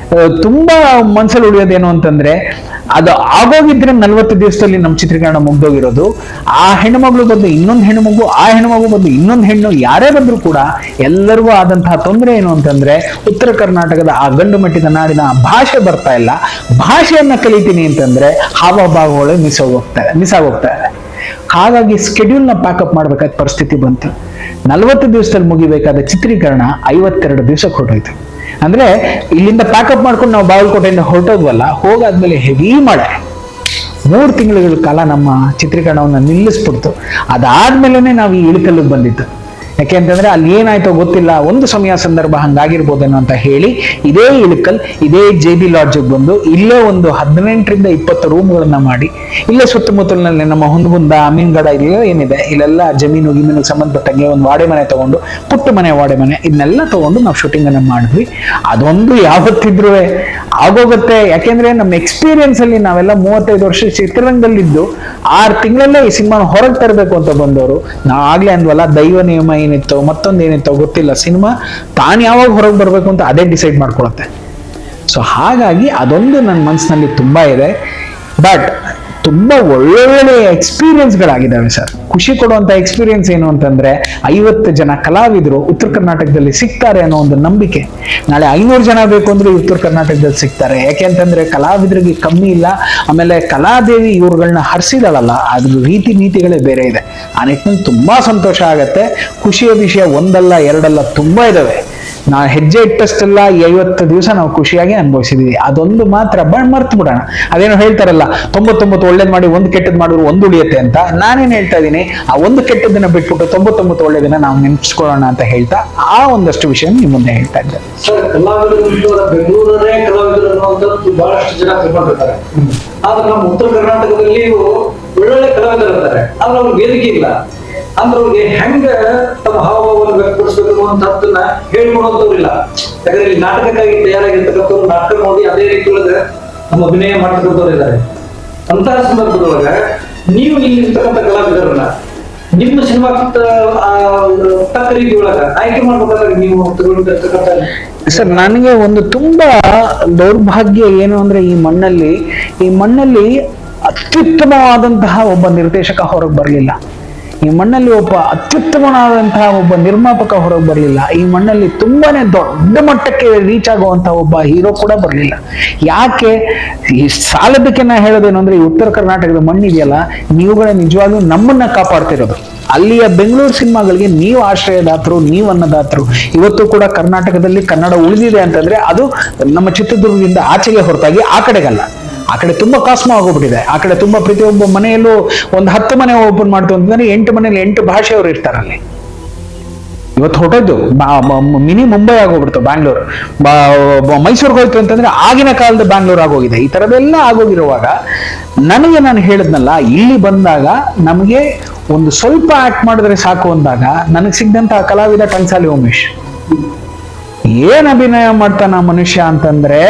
ತುಂಬಾ ಮನ್ಸಲ್ಲಿ ಉಳಿಯೋದೇನು ಅಂತಂದ್ರೆ, ಅದು ಆಗೋಗಿದ್ರೆ 40 ದಿವಸದಲ್ಲಿ ನಮ್ಮ ಚಿತ್ರೀಕರಣ ಮುಗ್ದೋಗಿರೋದು. ಆ ಹೆಣ್ಮಗಳು ಬಂದು ಇನ್ನೊಂದು ಹೆಣ್ಮಗು, ಆ ಹೆಣ್ಮಗು ಬಂದು ಇನ್ನೊಂದು ಹೆಣ್ಣು, ಯಾರೇ ಬಂದ್ರು ಕೂಡ ಎಲ್ಲರಿಗೂ ಆದಂತಹ ತೊಂದರೆ ಏನು ಅಂತಂದ್ರೆ, ಉತ್ತರ ಕರ್ನಾಟಕದ ಆ ಗಂಡು ಮೆಟ್ಟಿದ ನಾಡಿನ ಭಾಷೆ ಬರ್ತಾ ಇಲ್ಲ. ಭಾಷೆಯನ್ನ ಕಲಿತೀನಿ ಅಂತಂದ್ರೆ ಹಾವಭಾವಗಳು ಮಿಸ್ ಆಗೋಗ್ತಾ ಇದೆ. ಹಾಗಾಗಿ ಸ್ಕೆಡ್ಯೂಲ್ನ ಪ್ಯಾಕಪ್ ಮಾಡ್ಬೇಕಾದ ಪರಿಸ್ಥಿತಿ ಬಂತು. 40 ದಿವಸದಲ್ಲಿ ಮುಗಿಬೇಕಾದ ಚಿತ್ರೀಕರಣ 52 ದಿವಸಕ್ಕೆ ಹೊರಟೋಯ್ತು. ಅಂದ್ರೆ ಇಲ್ಲಿಂದ ಪ್ಯಾಕಪ್ ಮಾಡ್ಕೊಂಡು ನಾವು ಬಾಗಲಕೋಟೆಯಿಂದ ಹೊರಟೋದ್ವಲ್ಲ, ಹೋಗಾದ್ಮೇಲೆ ಹೆವಿ ಮಳೆ 3 ತಿಂಗಳ ಕಾಲ ನಮ್ಮ ಚಿತ್ರೀಕರಣವನ್ನು ನಿಲ್ಲಿಸ್ಬಿಡ್ತು. ಅದಾದ್ಮೇಲೆ ನಾವು ಈ ಇಳಕಲ್ಲಿಗೆ ಬಂದಿದ್ದು. ಯಾಕೆ ಅಂತಂದ್ರೆ ಅಲ್ಲಿ ಏನಾಯ್ತೋ ಗೊತ್ತಿಲ್ಲ, ಒಂದು ಸಮಯ ಸಂದರ್ಭ ಹಂಗಾಗಿರ್ಬೋದೇನೋ ಅಂತ ಹೇಳಿ ಇದೇ ಇಳಕಲ್, ಇದೇ JB ಲಾಡ್ಜಿಗೆ ಬಂದು ಇಲ್ಲೇ ಒಂದು 18ರಿಂದ 20 ರೂಮ್ಗಳನ್ನ ಮಾಡಿ, ಇಲ್ಲೇ ಸುತ್ತಮುತ್ತಲಿನಲ್ಲಿ ನಮ್ಮ ಹುಂದಗುಂದ, ಅಮೀನ್ಗಡ ಇಲ್ಲೆಲ್ಲ ಏನಿದೆ, ಇಲ್ಲೆಲ್ಲ ಜಮೀನಿಗೆ ಸಂಬಂಧಪಟ್ಟಂಗೆ ಒಂದು ವಾಡೆ ಮನೆ ತಗೊಂಡು, ಪುಟ್ಟ ಮನೆ ವಾಡೆ ಮನೆ ಇದನ್ನೆಲ್ಲ ತಗೊಂಡು ನಾವು ಶೂಟಿಂಗ್ ಅನ್ನ ಮಾಡಿದ್ವಿ. ಅದೊಂದು ಯಾವತ್ತಿದ್ರೂ ಆಗೋಗುತ್ತೆ. ಯಾಕೆಂದ್ರೆ ನಮ್ಮ ಎಕ್ಸ್ಪೀರಿಯನ್ಸ್ ಅಲ್ಲಿ ನಾವೆಲ್ಲ 35 ವರ್ಷ ಚಿತ್ರರಂಗದಲ್ಲಿದ್ದು 6 ತಿಂಗಳಲ್ಲೇ ಈ ಸಿನಿಮಾನ ಹೊರಗೆ ತರಬೇಕು ಅಂತ ಬಂದವರು. ನಾವು ಆಗ್ಲೇ ಅಂದ್ವಲ್ಲ, ದೈವ ನಿಯಮ ಏನಿತ್ತೋ ಮತ್ತೊಂದು ಏನಿತ್ತೋ ಗೊತ್ತಿಲ್ಲ, ಸಿನಿಮಾ ತಾನು ಯಾವಾಗ ಹೊರಗೆ ಬರ್ಬೇಕು ಅಂತ ಅದೇ ಡಿಸೈಡ್ ಮಾಡ್ಕೊಳತ್ತೆ. ಸೊ ಹಾಗಾಗಿ ಅದೊಂದು ನನ್ನ ಮನಸ್ಸಿನಲ್ಲಿ ತುಂಬಾ ಇದೆ. ಬಟ್ ತುಂಬಾ ಒಳ್ಳೊಳ್ಳೆ ಎಕ್ಸ್ಪೀರಿಯನ್ಸ್ಗಳಾಗಿದ್ದಾವೆ ಸರ್. ಖುಷಿ ಕೊಡುವಂತ ಎಕ್ಸ್ಪೀರಿಯನ್ಸ್ ಏನು ಅಂತಂದ್ರೆ, 50 ಜನ ಕಲಾವಿದರು ಉತ್ತರ ಕರ್ನಾಟಕದಲ್ಲಿ ಸಿಗ್ತಾರೆ ಅನ್ನೋ ಒಂದು ನಂಬಿಕೆ. ನಾಳೆ 500 ಜನ ಬೇಕು ಅಂದ್ರೆ ಉತ್ತರ ಕರ್ನಾಟಕದಲ್ಲಿ ಸಿಗ್ತಾರೆ. ಯಾಕೆ ಅಂತಂದ್ರೆ ಕಲಾವಿದರಿಗೆ ಕಮ್ಮಿ ಇಲ್ಲ. ಆಮೇಲೆ ಕಲಾದೇವಿ ಇವ್ರುಗಳನ್ನ ಹರಿಸಿದಾಳಲ್ಲ, ಅದ್ರ ರೀತಿ ನೀತಿಗಳೇ ಬೇರೆ ಇದೆ. ಆ ನಿಟ್ಟಿನಲ್ಲಿ ತುಂಬಾ ಸಂತೋಷ ಆಗತ್ತೆ. ಖುಷಿಯ ವಿಷಯ ಒಂದಲ್ಲ ಎರಡಲ್ಲ ತುಂಬಾ ಇದಾವೆ. ನಾವು ಹೆಜ್ಜೆ ಇಟ್ಟಷ್ಟೆಲ್ಲ 50 ದಿವಸ ನಾವು ಖುಷಿಯಾಗಿ ಅನುಭವಿಸಿದೀವಿ. ಅದೊಂದು ಮಾತ್ರ ಮರ್ತು ಬಿಡೋಣ. ಅದೇನೋ ಹೇಳ್ತಾರಲ್ಲ, 99 ಒಳ್ಳೇದ್ ಮಾಡಿ 1 ಕೆಟ್ಟದ್ ಮಾಡಿದ್ರು 1 ಉಳಿಯುತ್ತೆ ಅಂತ. ನಾನೇನ್ ಹೇಳ್ತಾ ಇದೀನಿ, ಆ 1 ಕೆಟ್ಟದನ್ನ ಬಿಟ್ಬಿಟ್ಟು 99 ಒಳ್ಳೇದನ್ನ ನಾವು ನೆನ್ಪಿಸ್ಕೊಳ್ಳೋಣ ಅಂತ ಹೇಳ್ತಾ ಆ ಒಂದಷ್ಟು ವಿಷಯ ನಿಮ್ ಮುಂದೆ ಹೇಳ್ತಾ ಇದ್ದೆ. ಸರ್, ಬೆಂಗಳೂರೇ ಕಲಾವಿದರು ಅನ್ನುವಂಥದ್ದು ಬಹಳಷ್ಟು ಜನ ತಿಳ್ಕೊಂಡಿರ್ತಾರೆ. ಆದ್ರೆ ನಮ್ಮ ಉತ್ತರ ಕರ್ನಾಟಕದಲ್ಲಿ ಒಳ್ಳೊಳ್ಳೆ ಕಲಾವಿದರು ಇರ್ತಾರೆ, ಆದ್ರೆ ಅವ್ರಿಗೆ ವೇದಿಕೆ ಇಲ್ಲ. ಅಂದ್ರೆ ಅವ್ರಿಗೆ ಹೆಂಗ ತಮ್ಮ ಹಾವಭಾವವನ್ನು ವ್ಯಕ್ತಪಡಿಸಬೇಕು ಅನ್ನುವಂಥದ್ದನ್ನ ಹೇಳ್ಕೊಡೋದಿಲ್ಲ. ಯಾಕಂದ್ರೆ ಇಲ್ಲಿ ನಾಟಕಕ್ಕಾಗಿ ತಯಾರಾಗಿರ್ತಕ್ಕಂಥವ್ರು ನಾಟಕ ನೋಡಿ ಅದೇ ರೀತಿ ಒಳಗೆ ನಮ್ಮ ಅಭಿನಯ ಮಾಡ್ತಕ್ಕಂಥವ್ರು ಇದ್ದಾರೆ. ಅಂತಹ ಸಂದರ್ಭದೊಳಗ ನೀವು ಇಲ್ಲಿ ಇರ್ತಕ್ಕಂಥ ಕಲಾವಿದರನ್ನ ನಿಮ್ಮ ಸಿನಿಮಾ ತಕ್ಕ ರೀತಿ ಒಳಗ ಆಯ್ಕೆ ಮಾಡ್ಬೇಕಾದ್ರೆ ನೀವು ತಗೊಂಡಿರ್ತಕ್ಕಂಥ ಸರ್, ನನಗೆ ಒಂದು ತುಂಬಾ ದೌರ್ಭಾಗ್ಯ ಏನು ಅಂದ್ರೆ, ಈ ಮಣ್ಣಲ್ಲಿ ಅತ್ಯುತ್ತಮವಾದಂತಹ ಒಬ್ಬ ನಿರ್ದೇಶಕ ಹೊರಗೆ ಬರಲಿಲ್ಲ. ಈ ಮಣ್ಣಲ್ಲಿ ಒಬ್ಬ ಅತ್ಯುತ್ತಮನಾದಂತಹ ಒಬ್ಬ ನಿರ್ಮಾಪಕ ಹೊರಗೆ ಬರಲಿಲ್ಲ. ಈ ಮಣ್ಣಲ್ಲಿ ತುಂಬಾನೇ ದೊಡ್ಡ ಮಟ್ಟಕ್ಕೆ ರೀಚ್ ಆಗುವಂತಹ ಒಬ್ಬ ಹೀರೋ ಕೂಡ ಬರಲಿಲ್ಲ. ಯಾಕೆ ಈ ಸಾಲದಕ್ಕೆ ನಾ ಹೇಳೋದೇನು ಅಂದ್ರೆ, ಈ ಉತ್ತರ ಕರ್ನಾಟಕದ ಮಣ್ಣಿದೆಯಲ್ಲ, ನೀವುಗಳೇ ನಿಜವಾಗ್ಲೂ ನಮ್ಮನ್ನ ಕಾಪಾಡ್ತಿರೋದು. ಅಲ್ಲಿಯ ಬೆಂಗಳೂರು ಸಿನಿಮಾಗಳಿಗೆ ನೀವು ಆಶ್ರಯದಾತರು, ನೀವು ಅನ್ನದಾತರು. ಇವತ್ತು ಕೂಡ ಕರ್ನಾಟಕದಲ್ಲಿ ಕನ್ನಡ ಉಳಿದಿದೆ ಅಂತಂದ್ರೆ ಅದು ನಮ್ಮ ಚಿತ್ರದುರ್ಗದಿಂದ ಆಚೆಗೆ ಹೊರತಾಗಿ ಆ ಕಡೆಗಲ್ಲ. ಆ ಕಡೆ ತುಂಬಾ ಕಾಸ್ಮ ಆಗೋಗ್ಬಿಟ್ಟಿದೆ. ಆ ಕಡೆ ತುಂಬಾ ಪ್ರತಿಯೊಬ್ಬ ಮನೆಯಲ್ಲೂ ಒಂದು 10 ಮನೆ ಓಪನ್ ಮಾಡ್ತು ಅಂತಂದ್ರೆ 8 ಮನೇಲಿ 8 ಭಾಷೆಯವರು ಇರ್ತಾರಲ್ಲಿ. ಇವತ್ತು ಹೊಟ್ಟದ್ದು ಮಿನಿ ಮುಂಬೈ ಆಗೋಗ್ಬಿಡ್ತು ಬ್ಯಾಂಗ್ಳೂರು. ಮೈಸೂರಿಗೆ ಹೋಯ್ತು ಅಂತಂದ್ರೆ ಆಗಿನ ಕಾಲದ ಬ್ಯಾಂಗ್ಳೂರ್ ಆಗೋಗಿದೆ. ಈ ತರದೆಲ್ಲ ಆಗೋಗಿರುವಾಗ ನಾನು ಹೇಳಿದ್ನಲ್ಲ, ಇಲ್ಲಿ ಬಂದಾಗ ನಮಗೆ ಒಂದು ಸ್ವಲ್ಪ ಆಕ್ಟ್ ಮಾಡಿದ್ರೆ ಸಾಕು ಅಂದಾಗ ನನಗೆ ಸಿಗ್ದಂತಹ ಕಲಾವಿದ ಟಂಸಾಲಿ ಉಮೇಶ್. ಏನ್ ಅಭಿನಯ ಮಾಡ್ತಾನ ಮನುಷ್ಯ ಅಂತಂದ್ರೆ,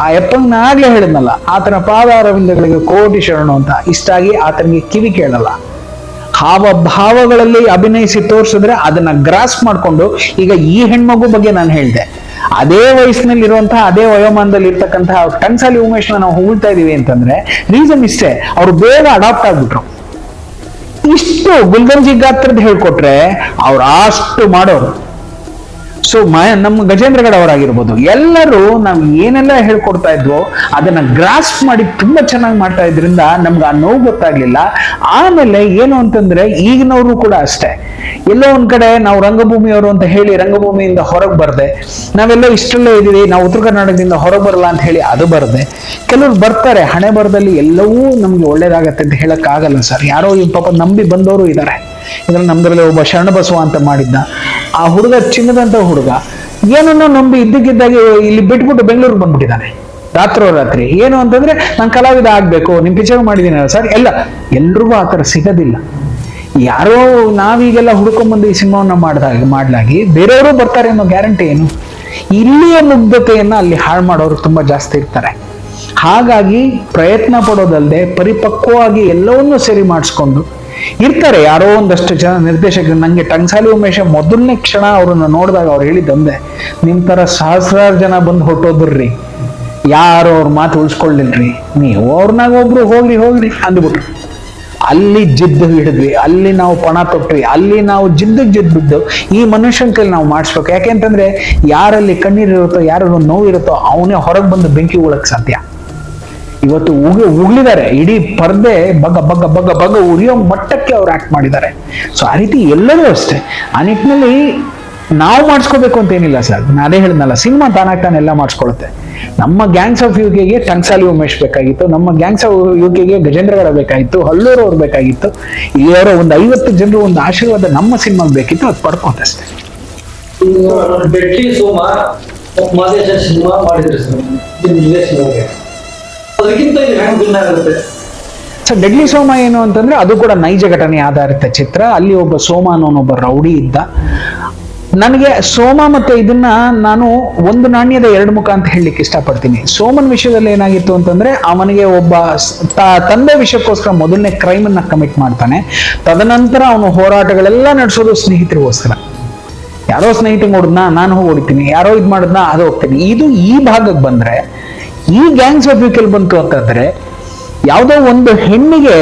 ಆ ಯಪ್ಪಂಗ್ ಆಗ್ಲೇ ಹೇಳಿದ್ನಲ್ಲ, ಆತನ ಪಾದಾರವಿಂದಗಳಿಗೆ ಕೋಟಿ ಶರಣು ಅಂತ. ಇಷ್ಟಾಗಿ ಆತನಿಗೆ ಕಿವಿ ಕೇಳಲ್ಲ. ಹಾವಭಾವಗಳಲ್ಲಿ ಅಭಿನಯಿಸಿ ತೋರಿಸಿದ್ರೆ ಅದನ್ನ ಗ್ರಾಸ್ ಮಾಡ್ಕೊಂಡು, ಈಗ ಈ ಹೆಣ್ಮಗು ಬಗ್ಗೆ ನಾನು ಹೇಳಿದೆ, ಅದೇ ವಯಸ್ಸಿನಲ್ಲಿ ಇರುವಂತಹ ಅದೇ ವಯೋಮಾನದಲ್ಲಿ ಇರ್ತಕ್ಕಂತಹ ಟಂಸಾಲಿ ಉಮೇಶ್ನ ನಾವು ಹೊಗಳ್ತಾ ಇದೀವಿ ಅಂತಂದ್ರೆ ರೀಸನ್ ಇಷ್ಟೇ, ಅವ್ರು ಬೇಗ ಅಡಾಪ್ಟ್ ಆಗ್ಬಿಟ್ರು. ಇಷ್ಟು ಗುಲ್ಗಂಜಿ ಗಾತ್ರದ್ದು ಹೇಳ್ಕೊಟ್ರೆ ಅವ್ರು ಅಷ್ಟು ಮಾಡೋರು. ಸೊ ನಮ್ಮ ಗಜೇಂದ್ರಗಡ ಅವರಾಗಿರ್ಬೋದು, ಎಲ್ಲರೂ ನಾವು ಏನೆಲ್ಲ ಹೇಳ್ಕೊಡ್ತಾ ಇದ್ವೋ ಅದನ್ನ ಗ್ರಾಸ್ಪ್ ಮಾಡಿ ತುಂಬಾ ಚೆನ್ನಾಗಿ ಮಾಡ್ತಾ ಇದ್ರಿಂದ ನಮ್ಗೆ ಆ ನೋವು ಗೊತ್ತಾಗ್ಲಿಲ್ಲ. ಆಮೇಲೆ ಏನು ಅಂತಂದ್ರೆ, ಈಗಿನವರು ಕೂಡ ಅಷ್ಟೇ, ಎಲ್ಲೋ ಒಂದ್ ಕಡೆ ನಾವು ರಂಗಭೂಮಿಯವರು ಅಂತ ಹೇಳಿ ರಂಗಭೂಮಿಯಿಂದ ಹೊರಗೆ ಬರ್ದೆ, ನಾವೆಲ್ಲ ಇಷ್ಟರಲ್ಲೇ ಇದೀವಿ, ನಾವು ಉತ್ತರ ಕರ್ನಾಟಕದಿಂದ ಹೊರಗೆ ಬರಲ್ಲ ಅಂತ ಹೇಳಿ ಅದು ಬರ್ದೆ. ಕೆಲವ್ರು ಬರ್ತಾರೆ, ಹಣೆ ಬರದಲ್ಲಿ ಎಲ್ಲವೂ ನಮ್ಗೆ ಒಳ್ಳೇದಾಗತ್ತೆ ಅಂತ ಹೇಳಕ್ ಆಗಲ್ಲ ಸರ್. ಯಾರೋ ಈ ಪಾಪ ನಂಬಿ ಬಂದವರು ಇದ್ದಾರೆ. ಇದ್ರಲ್ಲಿ ನಮ್ದ್ರಲ್ಲಿ ಒಬ್ಬ ಶರಣಬಸವ ಅಂತ ಮಾಡಿದ್ದ, ಆ ಹುಡುಗ ಚಿನ್ನದಂತ ಹುಡುಗ ಏನನ್ನೋ ನಂಬಿ ಇದ್ದಕ್ಕಿದ್ದಾಗೆ ಇಲ್ಲಿ ಬಿಟ್ಬಿಟ್ಟು ಬೆಂಗಳೂರಿಗೆ ಬಂದ್ಬಿಟ್ಟಿದ್ದಾನೆ ರಾತ್ರಿ. ಏನು ಅಂತಂದ್ರೆ, ನಾನು ಕಲಾವಿದ ಆಗ್ಬೇಕು, ನಿಮ್ ಪಿಕ್ಚರ್ ಮಾಡಿದೀನಲ್ಲ ಸರ್. ಎಲ್ರಿಗೂ ಆತರ ಸಿಗೋದಿಲ್ಲ. ಯಾರೋ ನಾವೀಗೆಲ್ಲ ಹುಡ್ಕೊಂಡ್ಬಂದು ಈ ಸಿನಿಮಾವನ್ನ ಮಾಡ್ಲಾಗಿ ಬೇರೆಯವರು ಬರ್ತಾರೆ ಅನ್ನೋ ಗ್ಯಾರಂಟಿ ಏನು? ಇಲ್ಲಿಯ ಮುಗ್ಧತೆಯನ್ನ ಅಲ್ಲಿ ಹಾಳು ಮಾಡೋರು ತುಂಬಾ ಜಾಸ್ತಿ ಇರ್ತಾರೆ. ಹಾಗಾಗಿ ಪ್ರಯತ್ನ ಪಡೋದಲ್ಲದೆ ಪರಿಪಕ್ವವಾಗಿ ಎಲ್ಲವನ್ನೂ ಸರಿ ಮಾಡಿಸ್ಕೊಂಡು ಇರ್ತಾರೆ ಯಾರೋ ಒಂದಷ್ಟು ಜನ ನಿರ್ದೇಶಕರು. ನಂಗೆ ಟಂಗ್ಸಾಲಿ ಉಮೇಶ ಮೊದಲನೇ ಕ್ಷಣ ಅವ್ರನ್ನ ನೋಡಿದಾಗ ಅವ್ರು ಹೇಳಿದ್ದಂದೆ, ನಿಮ್ ತರ ಸಹಸ್ರಾರು ಜನ ಬಂದು ಹೊಟ್ಟೋದ್ರಿ, ಯಾರು ಅವ್ರ ಮಾತು ಉಳಿಸ್ಕೊಳ್ಳಿಲ್ರಿ, ನೀವು ಅವ್ರನ್ನಾಗ ಒಬ್ರು ಹೋಗ್ರಿ ಅಂದ್ಬಿಟ್ರು. ಅಲ್ಲಿ ಜಿದ್ದು ಹಿಡಿದ್ವಿ, ಅಲ್ಲಿ ನಾವು ಪಣ ತೊಟ್ವಿ, ಅಲ್ಲಿ ನಾವು ಜಿದ್ದು ಬಿದ್ದು ಈ ಮನುಷ್ಯನ ಕೈಲಿ ನಾವು ಮಾಡಿಸ್ಬೇಕು. ಯಾಕೆಂತಂದ್ರೆ ಯಾರಲ್ಲಿ ಕಣ್ಣೀರಿರುತ್ತೋ, ಯಾರಲ್ಲಿ ನೋವಿರುತ್ತೋ ಅವನೇ ಹೊರಗೆ ಬಂದು ಬೆಂಕಿ ಉಳಕ್ ಸಾಧ್ಯ. ಇವತ್ತು ಉಗ್ಲಿದ್ದಾರೆ, ಇಡೀ ಪರ್ದೆ ಬಗ್ಗ ಉರಿಯೋ ಮಟ್ಟಕ್ಕೆ ಅವ್ರು ಆಕ್ಟ್ ಮಾಡಿದ್ದಾರೆ. ಸೊ ಆ ರೀತಿ ಎಲ್ಲರೂ ಅಷ್ಟೇ. ಆ ನಿಟ್ಟಿನಲ್ಲಿ ನಾವು ಮಾಡಿಸ್ಕೋಬೇಕು ಅಂತ ಏನಿಲ್ಲ ಸರ್. ನಾನು ಅದೇ ಹೇಳಿದ್ನಲ್ಲ, ಸಿನಿಮಾ ತಾನಾಗ್ತಾನೆ ಎಲ್ಲ ಮಾಡಿಸ್ಕೊಳುತ್ತೆ. ನಮ್ಮ ಗ್ಯಾಂಗ್ಸ್ ಆಫ್ ಯುಕೆಗೆ ಟಂಗ್ಸಾಲಿ ಉಮೇಶ್ ಬೇಕಾಗಿತ್ತು, ನಮ್ಮ ಗ್ಯಾಂಗ್ಸ್ ಆಫ್ ಯುಕೆಗೆ ಗಜೇಂದ್ರಗಡ ಬೇಕಾಗಿತ್ತು, ಹಳ್ಳೂರು ಅವ್ರು ಬೇಕಾಗಿತ್ತು, ಇಲ್ಲಿಯವರ ಒಂದು 50 ಜನರು ಒಂದು ಆಶೀರ್ವಾದ ನಮ್ಮ ಸಿನಿಮಾಗೆ ಬೇಕಿತ್ತು, ಅದು ಪಡ್ಕೊಂತಷ್ಟೇ. ಡೆಡ್ಲಿ ಸೋಮ ಮಾದೇಶ ಸಿನಿಮಾ ಮಾಡಿದ್ರಿ ಸರ್, ಅದಕ್ಕಿಂತ ಇದು ಹೆಂಗ್ ಭಿನ್ನ ಆಗುತ್ತೆ ಸರ್? ಡೆಡ್ಲಿ ಸೋಮ ಏನು ಅಂತಂದ್ರೆ ಅದು ಕೂಡ ನೈಜ ಘಟನೆ ಆಧಾರಿತ ಚಿತ್ರ. ಅಲ್ಲಿ ಒಬ್ಬ ಸೋಮ ಅನ್ನೋನೊಬ್ಬ ರೌಡಿ ಇದ್ದ. ನನಗೆ ಸೋಮ ಮತ್ತೆ ಇದನ್ನ ನಾನು ಒಂದು ನಾಣ್ಯದ ಎರಡು ಮುಖ ಅಂತ ಹೇಳಲಿಕ್ಕೆ ಇಷ್ಟಪಡ್ತೀನಿ. ಸೋಮನ್ ವಿಷಯದಲ್ಲಿ ಏನಾಗಿತ್ತು ಅಂತಂದ್ರೆ, ಅವನಿಗೆ ಒಬ್ಬ ತಂದೆ ವಿಷಯಕ್ಕೋಸ್ಕರ ಮೊದಲನೇ ಕ್ರೈಮ್ ಅನ್ನ ಕಮಿಟ್ ಮಾಡ್ತಾನೆ. ತದನಂತರ ಅವನು ಹೋರಾಟಗಳೆಲ್ಲ ನಡೆಸೋದು ಸ್ನೇಹಿತರಿಗೋಸ್ಕರ. ಯಾರೋ ಸ್ನೇಹಿತಂಗೆ ಹೊಡೆದ್ನ ನಾನು ಹೋಗಿ ಹೊಡಿತೀನಿ, ಯಾರೋ ಇದು ಮಾಡಿದ್ನ ಅದು ಹೋಗ್ತೀನಿ. ಇದು ಈ ಭಾಗಕ್ಕೆ ಬಂದ್ರೆ, ಈ ಗ್ಯಾಂಗ್ಸ್ ಆಫ್ ಯುಕೆಲ್ ಬಂತು ಅಂತಂದ್ರೆ, ಯಾವುದೋ ಒಂದು ಹೆಣ್ಣಿಗೆ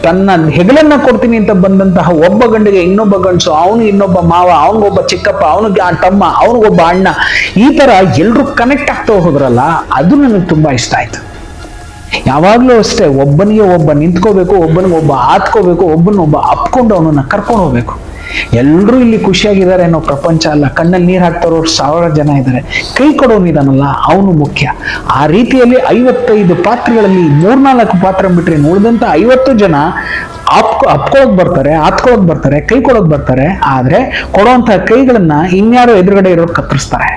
ತನ್ನ ಹೆಗಲನ್ನ ಕೊಡ್ತೀನಿ ಅಂತ ಬಂದಂತಹ ಒಬ್ಬ ಗಂಡಿಗೆ ಇನ್ನೊಬ್ಬ ಗಂಡಸು, ಅವನು ಇನ್ನೊಬ್ಬ ಮಾವ, ಅವನಿಗೊಬ್ಬ ಚಿಕ್ಕಪ್ಪ, ಅವನಿಗೆ ತಮ್ಮ, ಅವನಿಗೊಬ್ಬ ಅಣ್ಣ, ಈ ತರ ಎಲ್ರು ಕನೆಕ್ಟ್ ಆಗ್ತಾ ಹೋದ್ರಲ್ಲ, ಅದು ನನಗೆ ತುಂಬಾ ಇಷ್ಟ ಆಯ್ತು. ಯಾವಾಗ್ಲೂ ಅಷ್ಟೇ, ಒಬ್ಬನಿಗೆ ಒಬ್ಬ ನಿಂತ್ಕೋಬೇಕು, ಒಬ್ಬನಿಗೆ ಒಬ್ಬ ಆತ್ಕೋಬೇಕು, ಒಬ್ಬನೊಬ್ಬ ಅಪ್ಕೊಂಡು ಅವನನ್ನ ಕರ್ಕೊಂಡು ಹೋಗ್ಬೇಕು. ಎಲ್ರೂ ಇಲ್ಲಿ ಖುಷಿಯಾಗಿದ್ದಾರೆ ಅನ್ನೋ ಪ್ರಪಂಚ ಅಲ್ಲ. ಕಣ್ಣಲ್ಲಿ ನೀರು ಹಾಕ್ತಾರೋರು 1000 ಜನ ಇದ್ದಾರೆ. ಕೈ ಕೊಡೋನಿದಾನಲ್ಲ ಅವನು ಮುಖ್ಯ. ಆ ರೀತಿಯಲ್ಲಿ 55 ಪಾತ್ರಗಳಲ್ಲಿ 3-4 ಪಾತ್ರ ಬಿಟ್ರೆ ಉಳಿದಂತ 50 ಜನ ಅಪ್ಕೊಳಕ್ ಬರ್ತಾರೆ, ಆತ್ಕೊಳಕ್ ಬರ್ತಾರೆ, ಕೈ ಕೊಡೋಕ್ ಬರ್ತಾರೆ. ಆದ್ರೆ ಕೊಡುವಂತಹ ಕೈಗಳನ್ನ ಇನ್ಯಾರೋ ಎದುರುಗಡೆ ಇರೋರು ಕತ್ತರಿಸ್ತಾರೆ.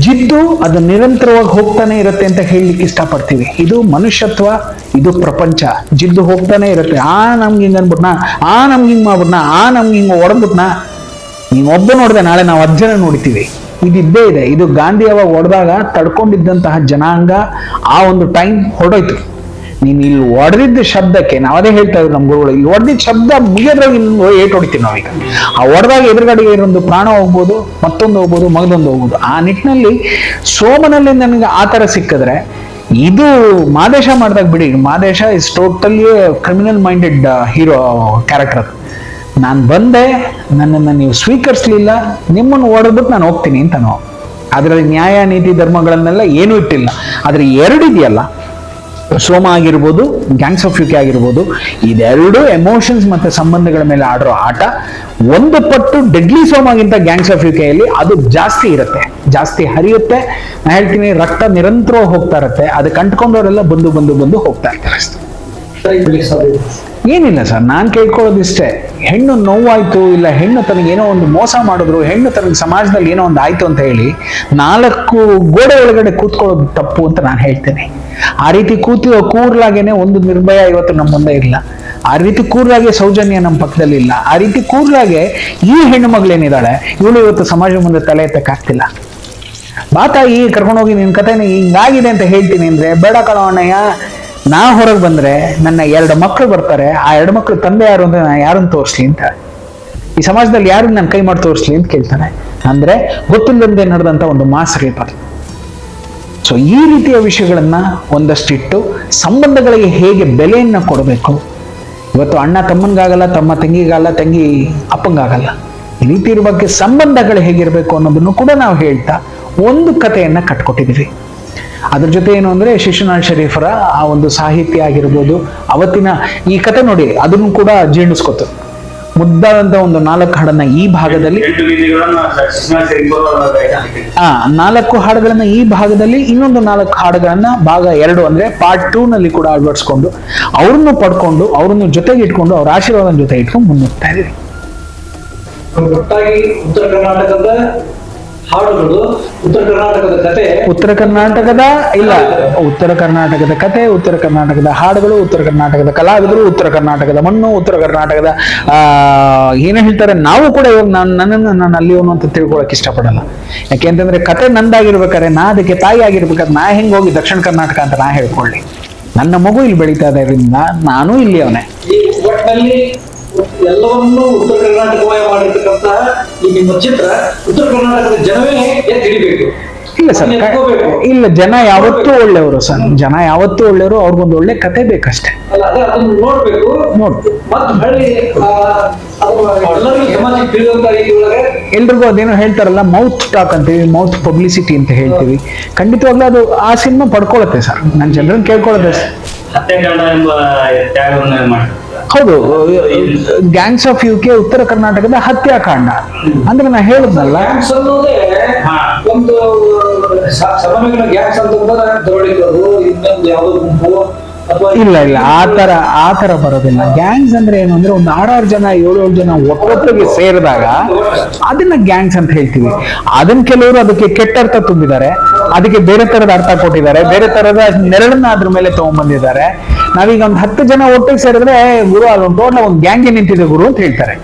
ಜಿದ್ದು ಅದು ನಿರಂತರವಾಗಿ ಹೋಗ್ತಾನೆ ಇರುತ್ತೆ ಅಂತ ಹೇಳಲಿಕ್ಕೆ ಇಷ್ಟಪಡ್ತೀವಿ. ಇದು ಮನುಷ್ಯತ್ವ, ಇದು ಪ್ರಪಂಚ. ಜಿದ್ದು ಹೋಗ್ತಾನೆ ಇರುತ್ತೆ. ನಮ್ಗೆ ಹಿಂಗ ಅನ್ಬಿಟ್ನಾ, ನಮ್ಗೆ ಹಿಂಗ್ ಮಾಡ್ಬಿಟ್ನಾ, ನಮ್ಗೆ ಹಿಂಗ ಹೊಡೆದ್ಬಿಟ್ನಾ. ನೀವ್ ಒಬ್ಬ ನೋಡಿದೆ, ನಾಳೆ ನಾವು 10 ಜನ ನೋಡ್ತೀವಿ. ಇದಿದ್ದೇ ಇದೆ. ಇದು ಗಾಂಧಿ ಅವಾಗ ಹೊಡೆದಾಗ ತಡ್ಕೊಂಡಿದ್ದಂತಹ ಜನಾಂಗ ಆ ಒಂದು ಟೈಮ್ ಹೊರಡೋಯ್ತು. ನೀನ್ ಇಲ್ಲಿ ಹೊಡೆದಿದ್ದ ಶಬ್ದಕ್ಕೆ, ನಾವದೇ ಹೇಳ್ತಾ ಇದ್ರು ನಮ್ಮ ಗುರುಗಳು, ಇಲ್ಲಿ ಹೊಡೆದಿದ್ದ ಶಬ್ದ ಮುಗಿಯೋದ್ರಾಗ ಇನ್ನು ಏಟ್ ಹೊಡಿತೀವಿ ನಾವೀಗ. ಆ ಹೊಡೆದಾಗ ಎದುರುಗಡೆಗೆ ಇರೊಂದು ಪ್ರಾಣ ಹೋಗ್ಬೋದು, ಮತ್ತೊಂದು ಹೋಗ್ಬೋದು, ಮಗದೊಂದು ಹೋಗ್ಬೋದು. ಆ ನಿಟ್ಟಿನಲ್ಲಿ ಸೋಮನಲ್ಲಿ ನನಗೆ ಆ ತರ ಸಿಕ್ಕಿದ್ರೆ, ಇದು ಮಾದೇಶ ಮಾಡಿದಾಗ ಬಿಡಿ, Madesha is totally criminal minded hero character. ಅದು ನಾನು ಬಂದೆ, ನನ್ನನ್ನು ನೀವು ಸ್ವೀಕರಿಸಲಿಲ್ಲ, ನಿಮ್ಮನ್ನು ಹೊಡೆದ್ಬಿಟ್ಟು ನಾನು ಹೋಗ್ತೀನಿ ಅಂತ ನಾವು. ಅದರಲ್ಲಿ ನ್ಯಾಯ ನೀತಿ ಧರ್ಮಗಳನ್ನೆಲ್ಲ ಏನೂ ಇಟ್ಟಿಲ್ಲ. ಆದ್ರೆ ಎರಡಿದೆಯಲ್ಲ, ಸೋಮ ಆಗಿರ್ಬೋದು, ಗ್ಯಾಂಗ್ಸ್ ಆಫ್ ಯುಕೆ ಆಗಿರ್ಬೋದು, ಇದೆರಡು ಎಮೋಷನ್ಸ್ ಮತ್ತೆ ಸಂಬಂಧಗಳ ಮೇಲೆ ಆಡೋ ಆಟ. ಒಂದು ಪಟ್ಟು ಡೆಡ್ಲಿ ಸೋಮಾಗಿಂತ ಗ್ಯಾಂಗ್ಸ್ ಆಫ್ ಯುಕೆಯಲ್ಲಿ ಅದು ಜಾಸ್ತಿ ಇರುತ್ತೆ, ಜಾಸ್ತಿ ಹರಿಯುತ್ತೆ. ನಾ ಹೇಳ್ತೀನಿ, ರಕ್ತ ನಿರಂತರ ಹೋಗ್ತಾ ಇರುತ್ತೆ. ಅದಕ್ಕೆ ಅಂಟ್ಕೊಂಡವರೆಲ್ಲ ಬಂದು ಹೋಗ್ತಾ ಇರ್ತಾರೆ ಅಷ್ಟೇ. ಏನಿಲ್ಲ ಸರ್, ನಾನ್ ಕೇಳ್ಕೊಳ್ಳೋದಿಷ್ಟೇ, ಹೆಣ್ಣು ನೋವಾಯ್ತು, ಇಲ್ಲ ಹೆಣ್ಣು ತನಗೇನೋ ಒಂದು ಮೋಸ ಮಾಡಿದ್ರು, ಹೆಣ್ಣು ತನಗೆ ಸಮಾಜದಲ್ಲಿ ಏನೋ ಒಂದು ಆಯ್ತು ಅಂತ ಹೇಳಿ 4 ಗೋಡೆ ಒಳಗಡೆ ಕೂತ್ಕೊಳ್ಳೋದು ತಪ್ಪು ಅಂತ ನಾನು ಹೇಳ್ತೇನೆ. ಆ ರೀತಿ ಕೂರ್ಲಾಗೇನೆ ಒಂದು ನಿರ್ಭಯ ಇವತ್ತು ನಮ್ಮ ಮುಂದೆ ಇಲ್ಲ. ಆ ರೀತಿ ಕೂರ್ಲಾಗೆ ಸೌಜನ್ಯ ನಮ್ಮ ಪಕ್ಕದಲ್ಲಿ ಇಲ್ಲ. ಆ ರೀತಿ ಕೂರ್ಲಾಗೆ ಈ ಹೆಣ್ಣು ಮಗಳೇನಿದ್ದಾಳೆ, ಇವಳು ಇವತ್ತು ಸಮಾಜ ಮುಂದೆ ತಲೆ ಎತ್ತಕ್ಕಾಗ್ತಿಲ್ಲ. ಬಾತಾಯಿ ಕರ್ಕೊಂಡೋಗಿ ನಿನ್ ಕಥೆನ ಹಿಂಗಾಗಿದೆ ಅಂತ ಹೇಳ್ತೀನಿ ಅಂದ್ರೆ, ಬೇಡ ಕಣೋ ಅಣ್ಣಯ್ಯ, ನಾ ಹೊರಗೆ ಬಂದ್ರೆ ನನ್ನ 2 ಮಕ್ಕಳು ಬರ್ತಾರೆ, ಆ 2 ಮಕ್ಕಳು ತಂದೆ ಯಾರು ಅಂದ್ರೆ ನಾನು ಯಾರನ್ನು ತೋರಿಸ್ಲಿ ಅಂತ, ಈ ಸಮಾಜದಲ್ಲಿ ಯಾರು ನಾನು ಕೈ ಮಾಡಿ ತೋರಿಸ್ಲಿ ಅಂತ ಕೇಳ್ತಾನೆ. ಅಂದ್ರೆ ಗೊತ್ತಿಲ್ಲದಂತೆ ನಡೆದಂತ ಒಂದು ಮಾಸ್ ರೇಪ್ ಅದು. ಸೊ ಈ ರೀತಿಯ ವಿಷಯಗಳನ್ನ ಒಂದಷ್ಟಿಟ್ಟು ಸಂಬಂಧಗಳಿಗೆ ಹೇಗೆ ಬೆಲೆಯನ್ನ ಕೊಡಬೇಕು. ಇವತ್ತು ಅಣ್ಣ ತಮ್ಮನಿಗಾಗಲ್ಲ, ತಮ್ಮ ತಂಗಿಗಾಗಲ್ಲ, ತಂಗಿ ಅಪ್ಪಂಗಾಗಲ್ಲ. ಈ ರೀತಿ ಇರುವ ಬಗ್ಗೆ ಸಂಬಂಧಗಳು ಹೇಗಿರ್ಬೇಕು ಅನ್ನೋದನ್ನು ಕೂಡ ನಾವು ಹೇಳ್ತಾ ಒಂದು ಕಥೆಯನ್ನ ಕಟ್ಕೊಟ್ಟಿದ್ವಿ. ಅದ್ರ ಜೊತೆ ಏನು ಅಂದ್ರೆ, ಶಿಶುನಾಳ್ ಶರೀಫರ ಆ ಒಂದು ಸಾಹಿತ್ಯ ಆಗಿರ್ಬೋದು, ಅವತ್ತಿನ ಈ ಕತೆ ನೋಡಿ, ಅದನ್ನು ಕೂಡ ಜೀರ್ಣಿಸ್ಕೊತು. ಮುದ್ದಾದಂತ ಒಂದು 4 ಹಾಡನ್ನ ಈ ಭಾಗದಲ್ಲಿ, 4 ಹಾಡುಗಳನ್ನ ಈ ಭಾಗದಲ್ಲಿ, ಇನ್ನೊಂದು 4 ಹಾಡುಗಳನ್ನ ಭಾಗ 2 ಅಂದ್ರೆ ಪಾರ್ಟ್ 2 ನಲ್ಲಿ ಕೂಡ ಅಳವಡಿಸ್ಕೊಂಡು, ಅವ್ರನ್ನು ಪಡ್ಕೊಂಡು, ಅವ್ರನ್ನು ಜೊತೆಗೆ ಇಟ್ಕೊಂಡು, ಅವ್ರ ಆಶೀರ್ವಾದ ಜೊತೆ ಇಟ್ಕೊಂಡು ಮುನ್ನುಗ್ತಾ ಇದೀವಿ. ಒಟ್ಟಾಗಿ ಉತ್ತರ ಕರ್ನಾಟಕದ ಹಾಡುಗಳು, ಉತ್ತರ ಕರ್ನಾಟಕದ ಕತೆ, ಉತ್ತರ ಕರ್ನಾಟಕದ ಕತೆ, ಉತ್ತರ ಕರ್ನಾಟಕದ ಹಾಡುಗಳು, ಉತ್ತರ ಕರ್ನಾಟಕದ ಕಲಾವಿದರು, ಉತ್ತರ ಕರ್ನಾಟಕದ ಮಣ್ಣು, ಉತ್ತರ ಕರ್ನಾಟಕದ ಏನೇ ಹೇಳ್ತಾರೆ. ನಾವು ಕೂಡ ಇವಾಗ ನಾನು ಅಲ್ಲಿಯವನು ಅಂತ ತಿಳ್ಕೊಳಕ್ ಇಷ್ಟಪಡಲ್ಲ. ಯಾಕೆಂತಂದ್ರೆ ಕತೆ ನಂದಾಗಿರ್ಬೇಕಾದ್ರೆ, ನಾ ಅದಕ್ಕೆ ತಾಯಿ ಆಗಿರ್ಬೇಕಾದ್ರೆ ನಾ ಹೆಂಗ್ ಹೋಗಿ ದಕ್ಷಿಣ ಕರ್ನಾಟಕ ಅಂತ ನಾ ಹೇಳ್ಕೊಳ್ಳಿ. ನನ್ನ ಮಗು ಇಲ್ಲಿ ಬೆಳೀತಾ ಇರೋದ್ರಿಂದ ನಾನು ಇಲ್ಲಿ ಅವನೇ. ಒಟ್ಟಿನಲ್ಲಿ ಎಲ್ಲವನ್ನೂ ಉತ್ತರ ಕರ್ನಾಟಕಮಯ ಮಾಡಿರ್ತಕ್ಕಂತಹ ಈ ನಿಮ್ಮ ಚಿತ್ರ ಉತ್ತರ ಕರ್ನಾಟಕದ ಜನವೇ ಎತ್ತಿ ಹಿಡಿಬೇಕು. ಇಲ್ಲ ಸರ್, ಇಲ್ಲ, ಜನ ಯಾವತ್ತೂ ಒಳ್ಳೆಯವರು ಸರ್, ಜನ ಯಾವತ್ತೂ ಒಳ್ಳೆಯವರು. ಅವ್ರಿಗೊಂದು ಒಳ್ಳೆ ಕತೆ ಬೇಕಷ್ಟೇ. ಅಲ್ಲ, ಅದೇ ಅದನ್ನ ನೋಡ್ಬೇಕು. ಮತ್ತೆ ಹಳ್ಳಿ ಎಲ್ಲರಿಗೂ ಸಮಾಜಕ್ಕೆ ತಿಳಿಯುವಂತ ರೀತಿಯೊಳಗೆ ಎಲ್ರಿಗೂ ಅದೇನೋ ಹೇಳ್ತಾರಲ್ಲ, ಮೌತ್ ಟಾಕ್ ಅಂತೀವಿ, ಮೌತ್ ಪಬ್ಲಿಸಿಟಿ ಅಂತ ಹೇಳ್ತೀವಿ. ಖಂಡಿತವಾಗ್ಲೂ ಅದು ಆ ಸಿನಿಮಾ ಪಡ್ಕೊಳತ್ತೆ ಸರ್, ನಾನು ಜನರನ್ನ ಕೇಳ್ಕೊಳ್ಳೋದು. ಹತ್ಯಾಕಾಂಡ ಎಂಬ ತ್ಯಾಗವನ್ನು ಮಾಡ್ತಾರೆ. ಹೌದು, ಗ್ಯಾಂಗ್ಸ್ ಆಫ್ UK ಉತ್ತರ ಕರ್ನಾಟಕದ ಹತ್ಯಾಕಾಂಡ ಅಂದ್ರೆ ನಾ ಹೇಳಿದ್ನಲ್ಲ. ಗ್ಯಾಂಗ್ಸ್ ಅನ್ನೋದೇ ಒಂದು ಸಾಮಾನ್ಯ ಗ್ಯಾಂಗ್ಸ್ ಅಂತಂದ್ರೆ ದರೋಡೆಕೋರು, ಇನ್ನೊಂದು ಯಾವುದೋ ಗುಂಪು ಅಥವಾ ಇಲ್ಲ ಇಲ್ಲ, ಆ ತರ ಬರೋದಿಲ್ಲ. ಗ್ಯಾಂಗ್ಸ್ ಅಂದ್ರೆ ಏನು ಅಂದ್ರೆ ಒಂದು 6 ಜನ 7 ಜನ ಒಟ್ಟೊಟ್ಟಿಗೆ ಸೇರಿದಾಗ ಅದನ್ನ ಗ್ಯಾಂಗ್ಸ್ ಅಂತ ಹೇಳ್ತೀವಿ. ಅದನ್ನ ಕೆಲವರು ಅದಕ್ಕೆ ಕೆಟ್ಟ ಅರ್ಥ ತುಂಬಿದ್ದಾರೆ, ಅದಕ್ಕೆ ಬೇರೆ ತರದ ಅರ್ಥ ಕೊಟ್ಟಿದ್ದಾರೆ, ಬೇರೆ ತರದ ನೆರಳನ್ನ ಅದ್ರ ಮೇಲೆ ತಗೊಂಡ್ಬಂದಿದ್ದಾರೆ. ನಾವೀಗ ಒಂದು 10 ಜನ ಒಟ್ಟಿಗೆ ಸೇರಿದ್ರೆ ಗುರು ಅದೊಂದು ಟೋಟಲ್ ಒಂದು ಗ್ಯಾಂಗ್ ನಿಂತಿದೆ ಗುರು ಅಂತ ಹೇಳ್ತಾರೆ.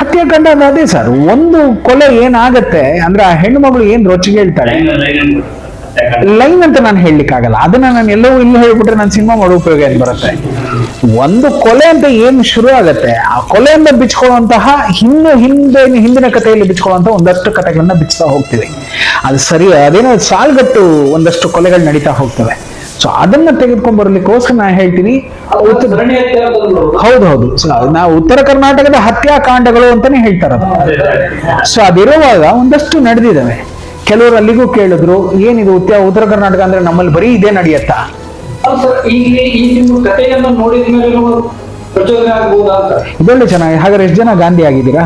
ಹತ್ಯಾಕಾಂಡ ಅಂದ್ರೆ ಅದೇ ಸರ್, ಒಂದು ಕೊಲೆ ಏನಾಗತ್ತೆ ಅಂದ್ರೆ ಆ ಹೆಣ್ಣು ಮಗಳು ಏನ್ ರೊಚ್ಚಿಗೆ ಹೇಳ್ತಾಳೆ, ಲೈನ್ ಅಂತ ನಾನು ಹೇಳಲಿಕ್ಕಾಗಲ್ಲ. ಅದನ್ನ ನಾನು ಎಲ್ಲವೂ ಇಲ್ಲಿ ಹೇಳ್ಬಿಟ್ರೆ ನಾನು ಸಿನಿಮಾ ಮಾಡೋ ಉಪಯೋಗ ಏನ್ ಬರುತ್ತೆ. ಒಂದು ಕೊಲೆ ಅಂತ ಏನ್ ಶುರು ಆಗತ್ತೆ, ಆ ಕೊಲೆಯಿಂದ ಬಿಚ್ಕೊಳ್ಳುವಂತಹ ಹಿಂದಿನ ಕಥೆಯಲ್ಲಿ ಬಿಚ್ಕೊಳ್ಳುವಂತ ಒಂದಷ್ಟು ಕಥೆಗಳನ್ನ ಬಿಚ್ತಾ ಹೋಗ್ತೀವಿ. ಅದು ಸರಿ, ಅದೇನೋ ಸಾಲ್ಗಟ್ಟು ಒಂದಷ್ಟು ಕೊಲೆಗಳು ನಡೀತಾ ಹೋಗ್ತವೆ. ಸೊ ಅದನ್ನ ತೆಗೆದುಕೊಂಡ್ ಬರ್ಲಿಕ್ಕೋಸ್ಕರ ನಾನು ಹೇಳ್ತೀನಿ, ಹೌದೌದು, ನಾವು ಉತ್ತರ ಕರ್ನಾಟಕದ ಹತ್ಯಾಕಾಂಡಗಳು ಅಂತಾನೆ ಹೇಳ್ತಾರದು. ಸೊ ಅದಿರುವಾಗ ಒಂದಷ್ಟು ನಡೆದಿದ್ದಾವೆ. ಕೆಲವರು ಅಲ್ಲಿಗೂ ಕೇಳಿದ್ರು, ಏನಿದು ಉತ್ತರ ಕರ್ನಾಟಕ ಅಂದ್ರೆ ನಮ್ಮಲ್ಲಿ ಬರೀ ಇದೇ ನಡೆಯತ್ತಾ? ಈ ನಿಮ್ಮ ಕಥೆಯನ್ನು ನೋಡಿದ ಮೇಲೆ ಪ್ರಚೋದನೆ ಆಗಬಹುದಾ ಅಂತ. ಇದೊಳ್ಳೆ ಚೆನ್ನಾಗಿ. ಹಾಗಾದ್ರೆ ಎಷ್ಟು ಜನ ಗಾಂಧಿ ಆಗಿದ್ದೀರಾ?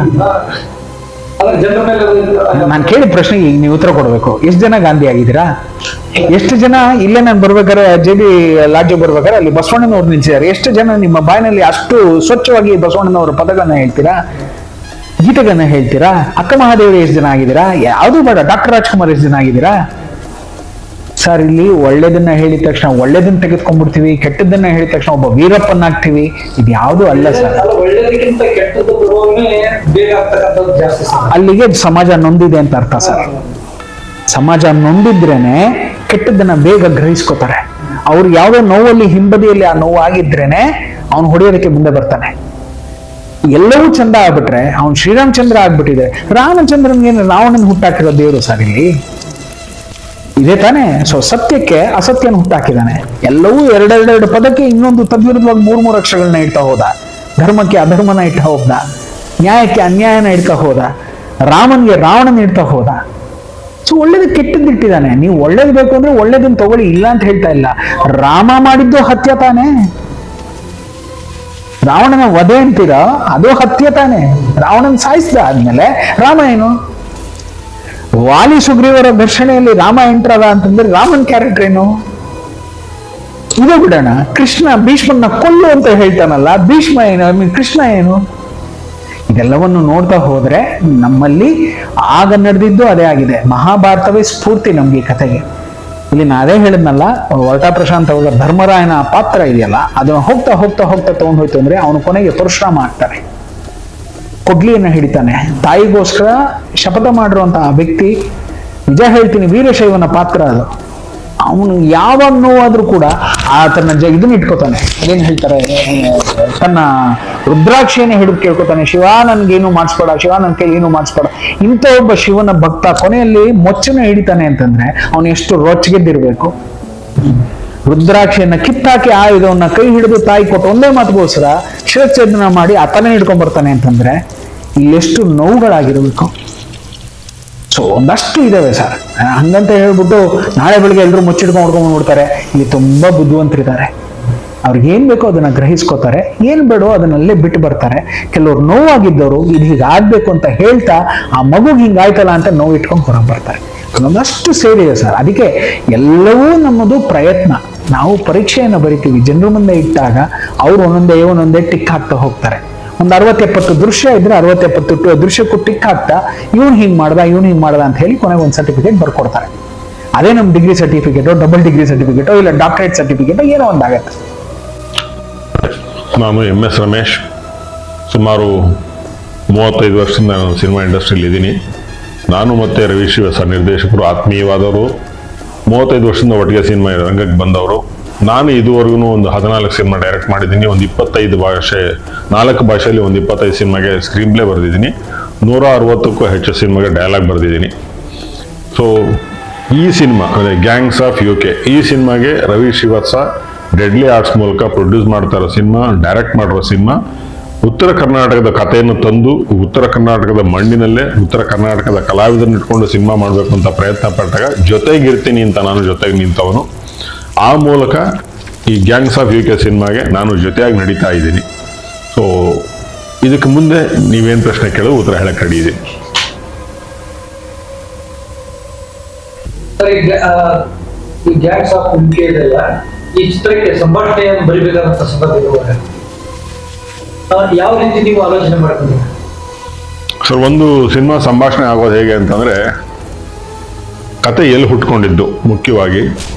ನಾನು ಕೇಳಿದ ಪ್ರಶ್ನೆಗೆ ಈಗ ನೀವು ಉತ್ತರ ಕೊಡ್ಬೇಕು. ಎಷ್ಟು ಜನ ಗಾಂಧಿ ಆಗಿದ್ದೀರಾ? ಎಷ್ಟು ಜನ ಇಲ್ಲೇ ನಾನು ಬರ್ಬೇಕಾದ್ರೆ JB ಲಾಡ್ಜ್ ಬರ್ಬೇಕಾದ್ರೆ ಅಲ್ಲಿ ಬಸವಣ್ಣನವ್ರು ನಿಲ್ಸಿದ್ದಾರೆ. ಎಷ್ಟು ಜನ ನಿಮ್ಮ ಬಾಯಿನಲ್ಲಿ ಅಷ್ಟು ಸ್ವಚ್ಛವಾಗಿ ಬಸವಣ್ಣನವರ ಪದಗಳನ್ನ ಹೇಳ್ತೀರಾ, ಗೀತೆಗಳನ್ನ ಹೇಳ್ತೀರಾ? ಅಕ್ಕ ಮಹಾದೇವರು ಎಷ್ಟು ಜನ ಆಗಿದ್ದೀರಾ? ಯಾವುದು ಬೇಡ, ಡಾಕ್ಟರ್ ರಾಜ್ಕುಮಾರ್ ಎಷ್ಟು ಜನ ಆಗಿದ್ದೀರಾ? ಸರ್, ಇಲ್ಲಿ ಒಳ್ಳೇದನ್ನ ಹೇಳಿದ ತಕ್ಷಣ ಒಳ್ಳೇದನ್ನ ತೆಗೆದುಕೊಂಡ್ಬಿಡ್ತೀವಿ, ಕೆಟ್ಟದನ್ನ ಹೇಳಿದ ತಕ್ಷಣ ಒಬ್ಬ ವೀರಪ್ಪನಾಗ್ತೀವಿ. ಇದು ಯಾವುದು ಅಲ್ಲ ಸರ್. ಒಳ್ಳೇದಕ್ಕಿಂತ ಕೆಟ್ಟದ್ದು ಬೇಗ ಆಗ್ತಕ್ಕಂಥದ್ದು ಜಾಸ್ತಿ. ಅಲ್ಲಿಗೆ ಸಮಾಜ ನೊಂದಿದೆ ಅಂತ ಅರ್ಥ ಸರ್. ಸಮಾಜ ನೊಂದಿದ್ರೇನೆ ಕೆಟ್ಟದನ್ನ ಬೇಗ ಗ್ರಹಿಸ್ಕೋತಾರೆ. ಅವ್ರು ಯಾವ್ದೋ ನೋವಲ್ಲಿ ಹಿಂಬದಿಯಲ್ಲಿ ಆ ನೋವು ಆಗಿದ್ರೇನೆ ಅವ್ನು ಹೊಡೆಯೋದಕ್ಕೆ ಮುಂದೆ ಬರ್ತಾನೆ. ಎಲ್ಲವೂ ಚಂದ ಆಗ್ಬಿಟ್ರೆ ಅವ್ನು ಶ್ರೀರಾಮಚಂದ್ರ ಆಗ್ಬಿಟ್ಟಿದೆ. ರಾಮಚಂದ್ರನ್ಗೇನು ರಾವಣನ್ ಹುಟ್ಟಾಕಿರೋ ದೇವರು ಸರ್ ಇಲ್ಲಿ ಇದೆ ತಾನೆ. ಸೊ ಸತ್ಯಕ್ಕೆ ಅಸತ್ಯನ ಹುಟ್ಟಾಕಿದಾನೆ. ಎಲ್ಲವೂ ಎರಡೆರಡು ಪದಕ್ಕೆ ಇನ್ನೊಂದು ತದ್ವಿರುದ್ಧವಾಗಿ 3 ಅಕ್ಷರಗಳನ್ನ ಇಡ್ತಾ ಹೋದ. ಧರ್ಮಕ್ಕೆ ಅಧರ್ಮನ ಇಡ್ತಾ ಹೋದ, ನ್ಯಾಯಕ್ಕೆ ಅನ್ಯಾಯನ ಇಡ್ತಾ ಹೋದ, ರಾಮನ್ಗೆ ರಾವಣನ ಇಡ್ತಾ ಹೋದ. ಸೊ ಒಳ್ಳೇದು ಕೆಟ್ಟದ್ದು ಇಟ್ಟಿದ್ದಾನೆ. ನೀವು ಒಳ್ಳೇದು ಬೇಕು ಅಂದ್ರೆ ಒಳ್ಳೇದನ್ನ ತಗೊಳ್ಳಿ, ಇಲ್ಲ ಅಂತ ಹೇಳ್ತಾ ಇಲ್ಲ. ರಾಮ ಮಾಡಿದ್ದು ಹತ್ಯೆ ತಾನೆ. ರಾವಣನ ವಧೆ ಅಂತೀರಾ, ಅದು ಹತ್ಯೆ ತಾನೆ. ರಾವಣನ ಸಾಯಿಸಿದ ಆದ್ಮೇಲೆ ರಾಮ ಏನು? ವಾಲಿ ಸುಗ್ರೀವರ ಘರ್ಷಣೆಯಲ್ಲಿ ರಾಮ ಎಂಟ್ರದ ಅಂತಂದ್ರೆ ರಾಮನ್ ಕ್ಯಾರೆಕ್ಟರ್ ಏನು? ಇದು ಬಿಡೋಣ. ಕೃಷ್ಣ ಭೀಷ್ಮನ್ನ ಕೊಲ್ಲು ಅಂತ ಹೇಳ್ತಾನಲ್ಲ, ಭೀಷ್ಮ ಏನು? ಕೃಷ್ಣ ಏನು? ಇದೆಲ್ಲವನ್ನು ನೋಡ್ತಾ ಹೋದ್ರೆ ನಮ್ಮಲ್ಲಿ ಆಗ ನಡೆದಿದ್ದು ಅದೇ ಆಗಿದೆ. ಮಹಾಭಾರತವೇ ಸ್ಫೂರ್ತಿ ನಮ್ಗೆ ಈ ಕಥೆಗೆ. ಇಲ್ಲಿ ನಾ ಅದೇ ಹೇಳಿದ್ನಲ್ಲ, ವರ್ಟಾ ಪ್ರಶಾಂತ್ ಅವರ ಧರ್ಮರಾಯನ ಪಾತ್ರ ಇದೆಯಲ್ಲ, ಅದನ್ನ ಹೋಗ್ತಾ ಹೋಗ್ತಾ ಹೋಗ್ತಾ ತಗೊಂಡ್ ಹೋಯ್ತು ಅಂದ್ರೆ ಅವನು ಕೊನೆಗೆ ಪರಶುರಾಮ ಆಗ್ತಾನೆ. ಕೊಡ್ಲಿಯನ್ನ ಹಿಡಿತಾನೆ. ತಾಯಿಗೋಸ್ಕರ ಶಪಥ ಮಾಡಿರುವಂತಹ ವ್ಯಕ್ತಿ, ನಿಜ ಹೇಳ್ತೀನಿ, ವೀರಶೈವನ ಪಾತ್ರ ಅದು. ಅವನು ಯಾವಾಗ ನೋವಾದ್ರೂ ಕೂಡ ತನ್ನ ಇದನ್ನ ಇಟ್ಕೋತಾನೆ. ಅದೇನ್ ಹೇಳ್ತಾರೆ, ತನ್ನ ರುದ್ರಾಕ್ಷಿಯನ್ನೇ ಹಿಡಿದು ಕೇಳ್ಕೊತಾನೆ, ಶಿವ ನನ್ಗೇನು ಮಾಡಿಸ್ಬೇಡ, ಶಿವ ನನ್ ಕೈ ಏನು ಮಾಡಿಸ್ಬೇಡ. ಇಂಥ ಒಬ್ಬ ಶಿವನ ಭಕ್ತ ಕೊನೆಯಲ್ಲಿ ಮೊಚ್ಚನ ಹಿಡಿತಾನೆ ಅಂತಂದ್ರೆ ಅವನು ಎಷ್ಟು ರೊಚ್ಚಿಗೆದ್ದಿರ್ಬೇಕು. ರುದ್ರಾಕ್ಷಿಯನ್ನ ಕಿತ್ತಾಕಿ ಆಯುಧವನ್ನ ಕೈ ಹಿಡಿದು ತಾಯಿ ಕೊಟ್ಟು ಒಂದೇ ಮಾತುಗೋಸ್ಕರ ಶಿರಚ್ಛೇದನ ಮಾಡಿ ಆ ತಲೆ ಹಿಡ್ಕೊಂಡ್ ಬರ್ತಾನೆ ಅಂತಂದ್ರೆ ಇಲ್ಲೆಷ್ಟು ನೋವುಗಳಾಗಿರ್ಬೇಕು. ಸೊ ಒಂದಷ್ಟು ಇದಾವೆ ಸರ್. ಹಂಗಂತ ಹೇಳ್ಬಿಟ್ಟು ನಾಳೆ ಬೆಳಿಗ್ಗೆ ಎಲ್ಲರೂ ಮುಚ್ಚಿಡ್ಕೊಂಡು ಹೊಡ್ಕೊಂಡು ನೋಡ್ತಾರೆ. ಇಲ್ಲಿ ತುಂಬಾ ಬುದ್ಧಿವಂತರಿದ್ದಾರೆ. ಅವ್ರಿಗೆ ಏನ್ ಬೇಕೋ ಅದನ್ನ ಗ್ರಹಿಸ್ಕೋತಾರೆ, ಏನ್ ಬೇಡೋ ಅದನ್ನಲ್ಲೇ ಬಿಟ್ಟು ಬರ್ತಾರೆ. ಕೆಲವ್ರು ನೋವಾಗಿದ್ದವರು ಇದು ಹೀಗಾಗ್ಬೇಕು ಅಂತ ಹೇಳ್ತಾ ಆ ಮಗುಗೆ ಹಿಂಗಾಯ್ತಲ್ಲ ಅಂತ ನೋವು ಇಟ್ಕೊಂಡು ಹೊರಗೆ ಬರ್ತಾರೆ. ಒಂದಷ್ಟು ಸೇರಿದೆ ಸರ್. ಅದಕ್ಕೆ ಎಲ್ಲವೂ ನಮ್ಮದು ಪ್ರಯತ್ನ. ನಾವು ಪರೀಕ್ಷೆಯನ್ನು ಬರಿತೀವಿ, ಜನರ ಮುಂದೆ ಇಟ್ಟಾಗ ಅವ್ರು ಒಂದೊಂದೇ ಟಿಕ್ ಹಾಕ್ತಾ ಹೋಗ್ತಾರೆ. ಒಂದು 60-70 ದೃಶ್ಯ ಇದ್ರೆ 60-70 ದೃಶ್ಯಕ್ಕೂ ಟಿಕ್ ಹಾಕ್ತಾ ಇವ್ನು ಹಿಂಗ್ ಮಾಡ್ದ ಅಂತ ಹೇಳಿ ಕೊನೆಗೆ ಒಂದು ಸರ್ಟಿಫಿಕೇಟ್ ಬರ್ಕೊಡ್ತಾರೆ. ಅದೇ ನಮ್ಮ ಡಿಗ್ರಿ ಸರ್ಟಿಫಿಕೇಟೋ, ಡಬಲ್ ಡಿಗ್ರಿ ಸರ್ಟಿಫಿಕೇಟೋ, ಇಲ್ಲ ಡಾಕ್ಟರೇಟ್ ಸರ್ಟಿಫಿಕೇಟೋ ಏನೋ ಒಂದಾಗತ್ತೆ. ನಾನು MS ರಮೇಶ್. ಸುಮಾರು 35 ವರ್ಷದಿಂದ ನಾನು ಸಿನಿಮಾ ಇಂಡಸ್ಟ್ರಿಯಲ್ಲಿ ಇದ್ದೀನಿ. ನಾನು ಮತ್ತು ರವಿ ಶ್ರೀವತ್ಸ ನಿರ್ದೇಶಕರು ಆತ್ಮೀಯವಾದವರು. 35 ವರ್ಷದಿಂದ ಒಟ್ಟಿಗೆ ಸಿನಿಮಾ ರಂಗಕ್ಕೆ ಬಂದವರು. ನಾನು ಇದುವರೆಗೂ ಒಂದು 14 ಸಿನಿಮಾ ಡೈರೆಕ್ಟ್ ಮಾಡಿದ್ದೀನಿ, ಒಂದು 25 ಭಾಷೆ, 4 ಭಾಷೆಯಲ್ಲಿ ಒಂದು 25 ಸಿನಿಮಾಗೆ ಸ್ಕ್ರೀನ್ ಪ್ಲೇ ಬರೆದಿದ್ದೀನಿ, 160ಕ್ಕೂ ಹೆಚ್ಚು ಸಿನಿಮಾಗೆ ಡೈಲಾಗ್ ಬರೆದಿದ್ದೀನಿ. ಸೊ ಈ ಸಿನಿಮಾ ಅಂದರೆ ಗ್ಯಾಂಗ್ಸ್ ಆಫ್ UK, ಈ ಸಿನಿಮಾಗೆ ರವಿ ಶ್ರೀವತ್ಸ ಡೆಡ್ಲಿ ಆರ್ಟ್ಸ್ ಮೂಲಕ ಪ್ರೊಡ್ಯೂಸ್ ಮಾಡ್ತಾ ಇರೋ ಸಿನಿಮಾ, ಡೈರೆಕ್ಟ್ ಮಾಡಿರೋ ಸಿನಿಮಾ. ಉತ್ತರ ಕರ್ನಾಟಕದ ಕಥೆಯನ್ನು ತಂದು ಉತ್ತರ ಕರ್ನಾಟಕದ ಮಣ್ಣಿನಲ್ಲೇ ಉತ್ತರ ಕರ್ನಾಟಕದ ಕಲಾವಿದರನ್ನ ಇಟ್ಕೊಂಡು ಸಿನಿಮಾ ಮಾಡಬೇಕು ಅಂತ ಪ್ರಯತ್ನ ಪಟ್ಟಾಗ ಜೊತೆಗಿರ್ತೀನಿ ಅಂತ ನಾನು ಜೊತೆಗೆ ನಿಂತವನು. ಆ ಮೂಲಕ ಈ ಗ್ಯಾಂಗ್ಸ್ ಆಫ್ UK ಸಿನಿಮಾಗೆ ನಾನು ಜೊತೆಯಾಗಿ ನಡೀತಾ ಇದ್ದೀನಿ. ಸೊ ಇದಕ್ಕೆ ಮುಂದೆ ನೀವೇನು ಪ್ರಶ್ನೆ ಕೇಳೋ ಉತ್ತರ ಹೇಳಕ್ಕೆ ರೆಡಿ ಇದ್ದೀನಿ. ಸರ್, ಈ ಗ್ಯಾಂಗ್ಸ್ ಆಫ್ UK ಇದೆಲ್ಲ ಈ ಚಿತ್ರಕ್ಕೆ ಸಂಭಾಷಣೆಯನ್ನು ಬರಿಬೇಕಾದಂತ ಸಂದರ್ಭ ಯಾವ ರೀತಿ ನೀವು ಆಲೋಚನೆ ಮಾಡ್ತೀರಿ ಸರ್? ಒಂದು ಸಿನಿಮಾ ಸಂಭಾಷಣೆ ಆಗೋದು ಹೇಗೆ ಅಂತಂದ್ರೆ, ಕತೆ ಎಲ್ಲಿ ಹುಟ್ಕೊಂಡಿದ್ದು, ಮುಖ್ಯವಾಗಿ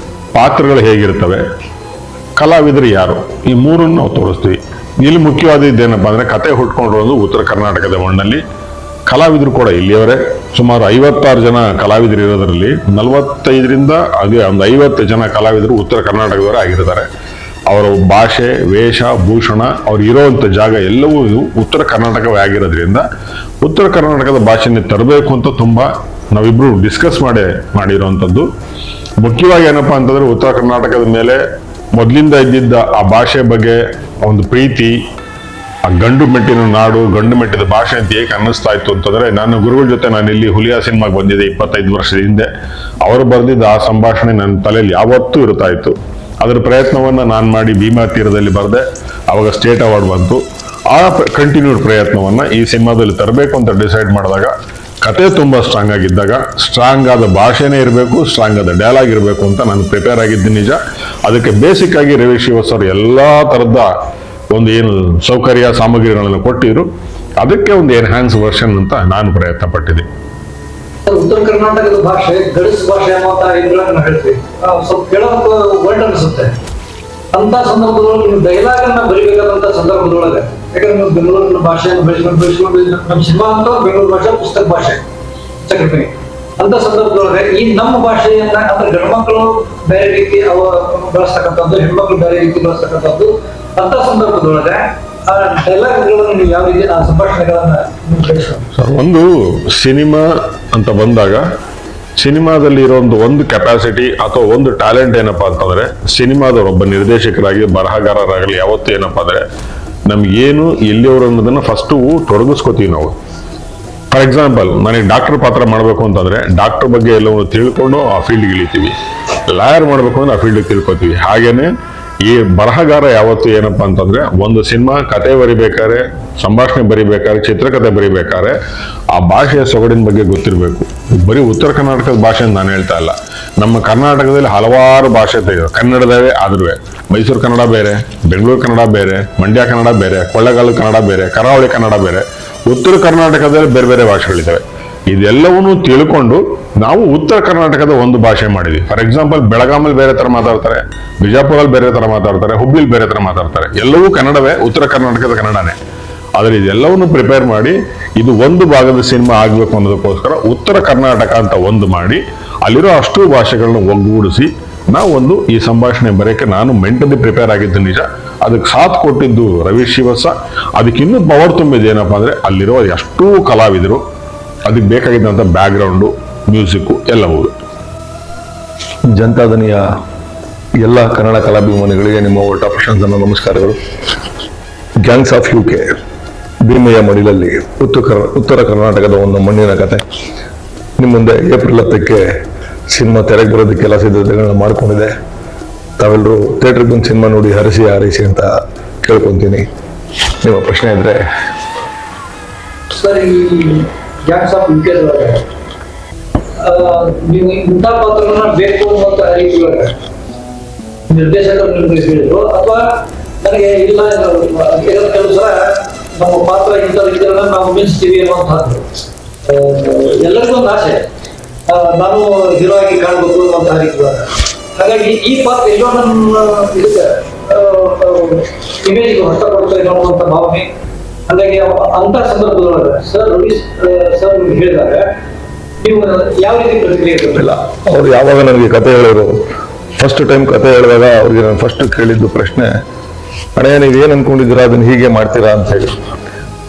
ಪಾತ್ರಗಳು ಹೇಗಿರ್ತವೆ, ಕಲಾವಿದರು ಯಾರು, ಈ ಮೂರನ್ನು ನಾವು ತೋರಿಸ್ತೀವಿ. ಇಲ್ಲಿ ಮುಖ್ಯವಾದದ್ದೇನಪ್ಪ ಅಂದ್ರೆ, ಕತೆ ಹುಟ್ಕೊಂಡಿರೋದು ಉತ್ತರ ಕರ್ನಾಟಕದ ಮಣ್ಣಲ್ಲಿ, ಕಲಾವಿದರು ಕೂಡ ಇಲ್ಲಿಯವರೇ ಸುಮಾರು 56 ಜನ ಕಲಾವಿದರು ಇರೋದ್ರಲ್ಲಿ 45ರಿಂದ ಒಂದು 50 ಜನ ಕಲಾವಿದರು ಉತ್ತರ ಕರ್ನಾಟಕದವರೇ ಆಗಿರ್ತಾರೆ. ಅವರ ಭಾಷೆ, ವೇಷ, ಭೂಷಣ, ಅವ್ರು ಇರೋವಂಥ ಜಾಗ ಎಲ್ಲವೂ ಉತ್ತರ ಕರ್ನಾಟಕವೇ ಆಗಿರೋದ್ರಿಂದ ಉತ್ತರ ಕರ್ನಾಟಕದ ಭಾಷೆನ ತರಬೇಕು ಅಂತ ತುಂಬಾ ನಾವಿಬ್ರು ಡಿಸ್ಕಸ್ ಮಾಡಿರೋವಂಥದ್ದು. ಮುಖ್ಯವಾಗಿ ಏನಪ್ಪಾ ಅಂತಂದ್ರೆ, ಉತ್ತರ ಕರ್ನಾಟಕದ ಮೇಲೆ ಮೊದಲಿಂದ ಇದ್ದಿದ್ದ ಆ ಭಾಷೆ ಬಗ್ಗೆ ಒಂದು ಪ್ರೀತಿ, ಆ ಗಂಡು ಮೆಟ್ಟಿನ ನಾಡು, ಗಂಡು ಮೆಟ್ಟಿದ ಭಾಷೆ ಅಂತ ಏಕೆ ಅನ್ನಿಸ್ತಾ ಇತ್ತು ಅಂತಂದ್ರೆ, ನನ್ನ ಗುರುಗಳ ಜೊತೆ ನಾನು ಇಲ್ಲಿ ಹುಲಿಯಾ ಸಿನಿಮಾಗೆ ಬಂದಿದ್ದೆ 25 ವರ್ಷದ ಹಿಂದೆ. ಅವರು ಬರೆದಿದ್ದ ಆ ಸಂಭಾಷಣೆ ನನ್ನ ತಲೆಯಲ್ಲಿ ಯಾವತ್ತೂ ಇರ್ತಾ ಇತ್ತು. ಅದರ ಪ್ರಯತ್ನವನ್ನ ನಾನು ಮಾಡಿ ಭೀಮಾ ತೀರದಲ್ಲಿ ಬರೆದೆ, ಅವಾಗ ಸ್ಟೇಟ್ ಅವಾರ್ಡ್ ಬಂತು. ಆ ಕಂಟಿನ್ಯೂಡ್ ಪ್ರಯತ್ನವನ್ನ ಈ ಸಿನಿಮಾದಲ್ಲಿ ತರಬೇಕು ಅಂತ ಡಿಸೈಡ್ ಮಾಡಿದಾಗ, ಕತೆ ತುಂಬಾ ಸ್ಟ್ರಾಂಗ್ ಆಗಿದ್ದಾಗ, ಸ್ಟ್ರಾಂಗ್ ಆದ ಭಾಷೆನೇ ಇರಬೇಕು, ಸ್ಟ್ರಾಂಗ್ ಆದ ಡೈಲಾಗ್ ಇರಬೇಕು ಅಂತ ನಾನು ಪ್ರಿಪೇರ್ ಆಗಿದ್ದೀನಿ ನಿಜ. ಅದಕ್ಕೆ ಬೇಸಿಕ್ ಆಗಿ ರವಿ ಶ್ರೀವತ್ಸ ಅವರು ಎಲ್ಲಾ ತರದ ಒಂದು ಏನು ಸೌಕರ್ಯ ಸಾಮಗ್ರಿಗಳನ್ನು ಕೊಟ್ಟಿದ್ರು, ಅದಕ್ಕೆ ಒಂದು ಎನ್ಹ್ಯಾನ್ಸ್ ವರ್ಷನ್ ಅಂತ ನಾನು ಪ್ರಯತ್ನ ಪಟ್ಟಿದ್ದೆ. ಉತ್ತರ ಕರ್ನಾಟಕದ ಭಾಷೆ ಗಡಿಸ್ ಭಾಷೆ ಅನ್ನುವಂತ ಇದ್ರನ್ನ ಹೇಳ್ತೀವಿ, ಸ್ವಲ್ಪ ಕೇಳೋಕೆ ವರ್ಡ್ ಅನಿಸುತ್ತೆ. ಅಂತ ಸಂದರ್ಭದೊಳಗೆ ನೀವು ಡೈಲಾಗ್ ಅನ್ನ ಬರಿಬೇಕಾದಂತ ಸಂದರ್ಭದೊಳಗೆ, ಯಾಕಂದ್ರೆ ನೀವು ಬೆಂಗಳೂರಿನ ಭಾಷೆಯನ್ನು ಬೆಳೆಸ್ಕೊಂಡು ನಮ್ಮ ಸಿನಿಮಾ ಅಂತ ಬೆಂಗಳೂರು ಭಾಷೆ ಪುಸ್ತಕ ಭಾಷೆ ಚಕ್ರಪಣಿ ಅಂತ ಸಂದರ್ಭದೊಳಗೆ ಈ ನಮ್ಮ ಭಾಷೆಯನ್ನ ಅಂದ್ರೆ ಗಂಡ್ಮಕ್ಳು ಬೇರೆ ರೀತಿ ಅವ ಬಳಸ್ತಕ್ಕಂಥದ್ದು, ಹೆಣ್ಮಕ್ಳು ಬೇರೆ ರೀತಿ ಬಳಸ್ತಕ್ಕಂಥದ್ದು. ಅಂತ ಸಂದರ್ಭದೊಳಗೆ ಆ ಡೈಲಾಗ್ಗಳನ್ನು ನೀವು ಯಾವ ರೀತಿ ಆ ಸಂಭಾಷಣೆಗಳನ್ನ ಸರ್, ಒಂದು ಸಿನಿಮಾ ಅಂತ ಬಂದಾಗ ಸಿನಿಮಾದಲ್ಲಿ ಇರೋ ಒಂದು ಕೆಪಾಸಿಟಿ ಅಥವಾ ಒಂದು ಟ್ಯಾಲೆಂಟ್ ಏನಪ್ಪಾ ಅಂತಂದ್ರೆ, ಸಿನಿಮಾದವ್ರು ಒಬ್ಬ ನಿರ್ದೇಶಕರಾಗಿ ಬರಹಗಾರರಾಗಲಿ ಯಾವತ್ತೂ ಏನಪ್ಪಾ ಅಂದ್ರೆ, ನಮ್ಗೇನು ಎಲ್ಲಿಯವರು ಅನ್ನೋದನ್ನ ಫಸ್ಟು ತೊಡಗಿಸ್ಕೋತೀವಿ ನಾವು. ಫಾರ್ ಎಕ್ಸಾಂಪಲ್, ನನಗೆ ಡಾಕ್ಟರ್ ಪಾತ್ರ ಮಾಡಬೇಕು ಅಂತಂದ್ರೆ ಡಾಕ್ಟರ್ ಬಗ್ಗೆ ಎಲ್ಲವನ್ನು ತಿಳ್ಕೊಂಡು ಆ ಫೀಲ್ಡ್ಗೆ ಇಳಿತೀವಿ. ಲಾಯರ್ ಮಾಡಬೇಕು ಅಂದ್ರೆ ಆ ಫೀಲ್ಡ್ಗೆ ತಿಳ್ಕೊತೀವಿ. ಹಾಗೇನೆ ಈ ಬರಹಗಾರ ಯಾವತ್ತು ಏನಪ್ಪಾ ಅಂತಂದ್ರೆ, ಒಂದು ಸಿನಿಮಾ ಕತೆ ಬರಿಬೇಕಾದ್ರೆ, ಸಂಭಾಷಣೆ ಬರಿಬೇಕಾದ್ರೆ, ಚಿತ್ರಕಥೆ ಬರಿಬೇಕಾದ್ರೆ ಆ ಭಾಷೆಯ ಸೊಗಡಿನ ಬಗ್ಗೆ ಗೊತ್ತಿರಬೇಕು. ಬರೀ ಉತ್ತರ ಕರ್ನಾಟಕದ ಭಾಷೆ ನಾನು ಹೇಳ್ತಾ ಇಲ್ಲ, ನಮ್ಮ ಕರ್ನಾಟಕದಲ್ಲಿ ಹಲವಾರು ಭಾಷೆ ತೆಗೆದು ಕನ್ನಡದವೇ ಆದ್ರೂ ಮೈಸೂರು ಕನ್ನಡ ಬೇರೆ, ಬೆಂಗಳೂರು ಕನ್ನಡ ಬೇರೆ, ಮಂಡ್ಯ ಕನ್ನಡ ಬೇರೆ, ಕೊಳ್ಳೇಗಾಲ ಕನ್ನಡ ಬೇರೆ, ಕರಾವಳಿ ಕನ್ನಡ ಬೇರೆ, ಉತ್ತರ ಕರ್ನಾಟಕದಲ್ಲಿ ಬೇರೆ ಬೇರೆ ಭಾಷೆಗಳಿದ್ದಾವೆ. ಇದೆಲ್ಲವನ್ನೂ ತಿಳ್ಕೊಂಡು ನಾವು ಉತ್ತರ ಕರ್ನಾಟಕದ ಒಂದು ಭಾಷೆ ಮಾಡಿದ್ವಿ. ಫಾರ್ ಎಕ್ಸಾಂಪಲ್, ಬೆಳಗಾಮಲ್ಲಿ ಬೇರೆ ತರ ಮಾತಾಡ್ತಾರೆ, ಬಿಜಾಪುರಲ್ಲಿ ಬೇರೆ ತರ ಮಾತಾಡ್ತಾರೆ, ಹುಬ್ಳಿಲಿ ಬೇರೆ ತರ ಮಾತಾಡ್ತಾರೆ. ಎಲ್ಲವೂ ಕನ್ನಡವೇ, ಉತ್ತರ ಕರ್ನಾಟಕದ ಕನ್ನಡನೇ. ಆದ್ರೆ ಇದೆಲ್ಲವನ್ನು ಪ್ರಿಪೇರ್ ಮಾಡಿ ಇದು ಒಂದು ಭಾಗದ ಸಿನಿಮಾ ಆಗ್ಬೇಕು ಅನ್ನೋದಕ್ಕೋಸ್ಕರ ಉತ್ತರ ಕರ್ನಾಟಕ ಅಂತ ಒಂದು ಮಾಡಿ ಅಲ್ಲಿರೋ ಅಷ್ಟು ಭಾಷೆಗಳನ್ನ ಒಗ್ಗೂಡಿಸಿ ನಾವು ಒಂದು ಈ ಸಂಭಾಷಣೆ ಬರೆಯಕ್ಕೆ ನಾನು ಮೆಂಟಲಿ ಪ್ರಿಪೇರ್ ಆಗಿದ್ದು ನಿಜ. ಅದಕ್ಕೆ ಸಾಥ್ ಕೊಟ್ಟಿದ್ದು ರವಿ ಶ್ರೀವತ್ಸ. ಅದಕ್ಕಿನ್ನೂ ಪವರ್ ತುಂಬಿದ್ದು ಏನಪ್ಪಾ ಅಂದ್ರೆ, ಅಲ್ಲಿರೋ ಎಷ್ಟೂ ಕಲಾವಿದರು, ಅದಕ್ಕೆ ಬೇಕಾಗಿದ್ದಂಥ ಬ್ಯಾಕ್ಗ್ರೌಂಡು, ಮ್ಯೂಸಿಕ್ಕು ಎಲ್ಲವೂ. ಜನತಾದನಿಯ ಎಲ್ಲ ಕನ್ನಡ ಕಲಾಭಿಮಾನಿಗಳಿಗೆ ನಿಮ್ಮ ಒಟ್ಟ ಪ್ರಶಂಸನ ನಮಸ್ಕಾರಗಳು. ಗ್ಯಾಂಗ್ಸ್ ಆಫ್ UK, ಭೀಮೆಯ ಮಡಿಲಲ್ಲಿ ಉತ್ತರ ಕರ್ನಾಟಕದ ಒಂದು ಮಣ್ಣಿನ ಕತೆ ನಿಮ್ಮ ಮುಂದೆ ಏಪ್ರಿಲ್ 10ಕ್ಕೆ ಸಿನಿಮಾ ತೆರೆಗೆ ಬರೋದಕ್ಕೆಲ್ಲ ಸಿದ್ಧತೆಗಳನ್ನ ಮಾಡ್ಕೊಂಡಿದೆ. ತಾವೆಲ್ಲರೂ ಥಿಯೇಟ್ರಿಗೆ ಬಂದು ಸಿನಿಮಾ ನೋಡಿ ಹರಿಸಿ ಅಂತ ಕೇಳ್ಕೊಂತೀನಿ. ನಿಮ್ಮ ಪ್ರಶ್ನೆ ಇದ್ರೆ. ಸರ್, ಈ ಗ್ಯಾಂಗ್ಸ್ ಆಫ್ UK ನೀವು ಇಂಥ ಪಾತ್ರಗಳನ್ನ ಬೇಕು ಅನ್ನುವಂತ ರೀತಿ ನಿರ್ದೇಶಕರು ನಿಮ್ಗೆ ಹೇಳಿದ್ರು, ಅಥವಾ ನನಗೆ ಇಲ್ಲ ಕೆಲವು ಸಲ ನಮ್ಮ ಪಾತ್ರ ಇಂಥವ್ರಿದ್ದರನ್ನ ನಾವು ಮಿಂಚ್ತೀವಿ ಅನ್ನುವಂಥದ್ದು ಎಲ್ಲರಿಗೂ ಒಂದು ಆಸೆ, ನಾನು ಹೀರೋ ಆಗಿ ಕಾಣಬೇಕು ಅನ್ನುವಂತಹ ರೀತಿ. ಹಾಗಾಗಿ ಈ ಪಾತ್ರ ಎಲ್ಲೋ ನನ್ನ ಇದಕ್ಕೆ ಇಮೇಜ್ಗೆ ಹೊಸಪಡ್ತಾರೆ ಅನ್ನುವಂಥ ಭಾವನೆ. ಹಾಗಾಗಿ ಅಂತ ಸಂದರ್ಭದೊಳಗೆ ಸರ್ ರವಿ ಸರ್ ಹೇಳಿದಾಗ ನೀವು ಯಾವ ರೀತಿ ಪ್ರತಿಕ್ರಿಯೆ ಇಲ್ಲ, ಅವ್ರು ಯಾವಾಗ ನನಗೆ ಕತೆ ಹೇಳಿದ್ರು ಫಸ್ಟ್ ಟೈಮ್ ಕತೆ ಹೇಳಿದಾಗ ಅವ್ರಿಗೆ ನಾನು ಫಸ್ಟ್ ಕೇಳಿದ್ದು ಪ್ರಶ್ನೆ, ಅಣ್ಣಯ್ಯ ನೀವು ಏನು ಅನ್ಕೊಂಡಿದ್ದೀರಾ ಅದನ್ನ ಹೀಗೆ ಮಾಡ್ತೀರಾ ಅಂತ ಹೇಳಿ.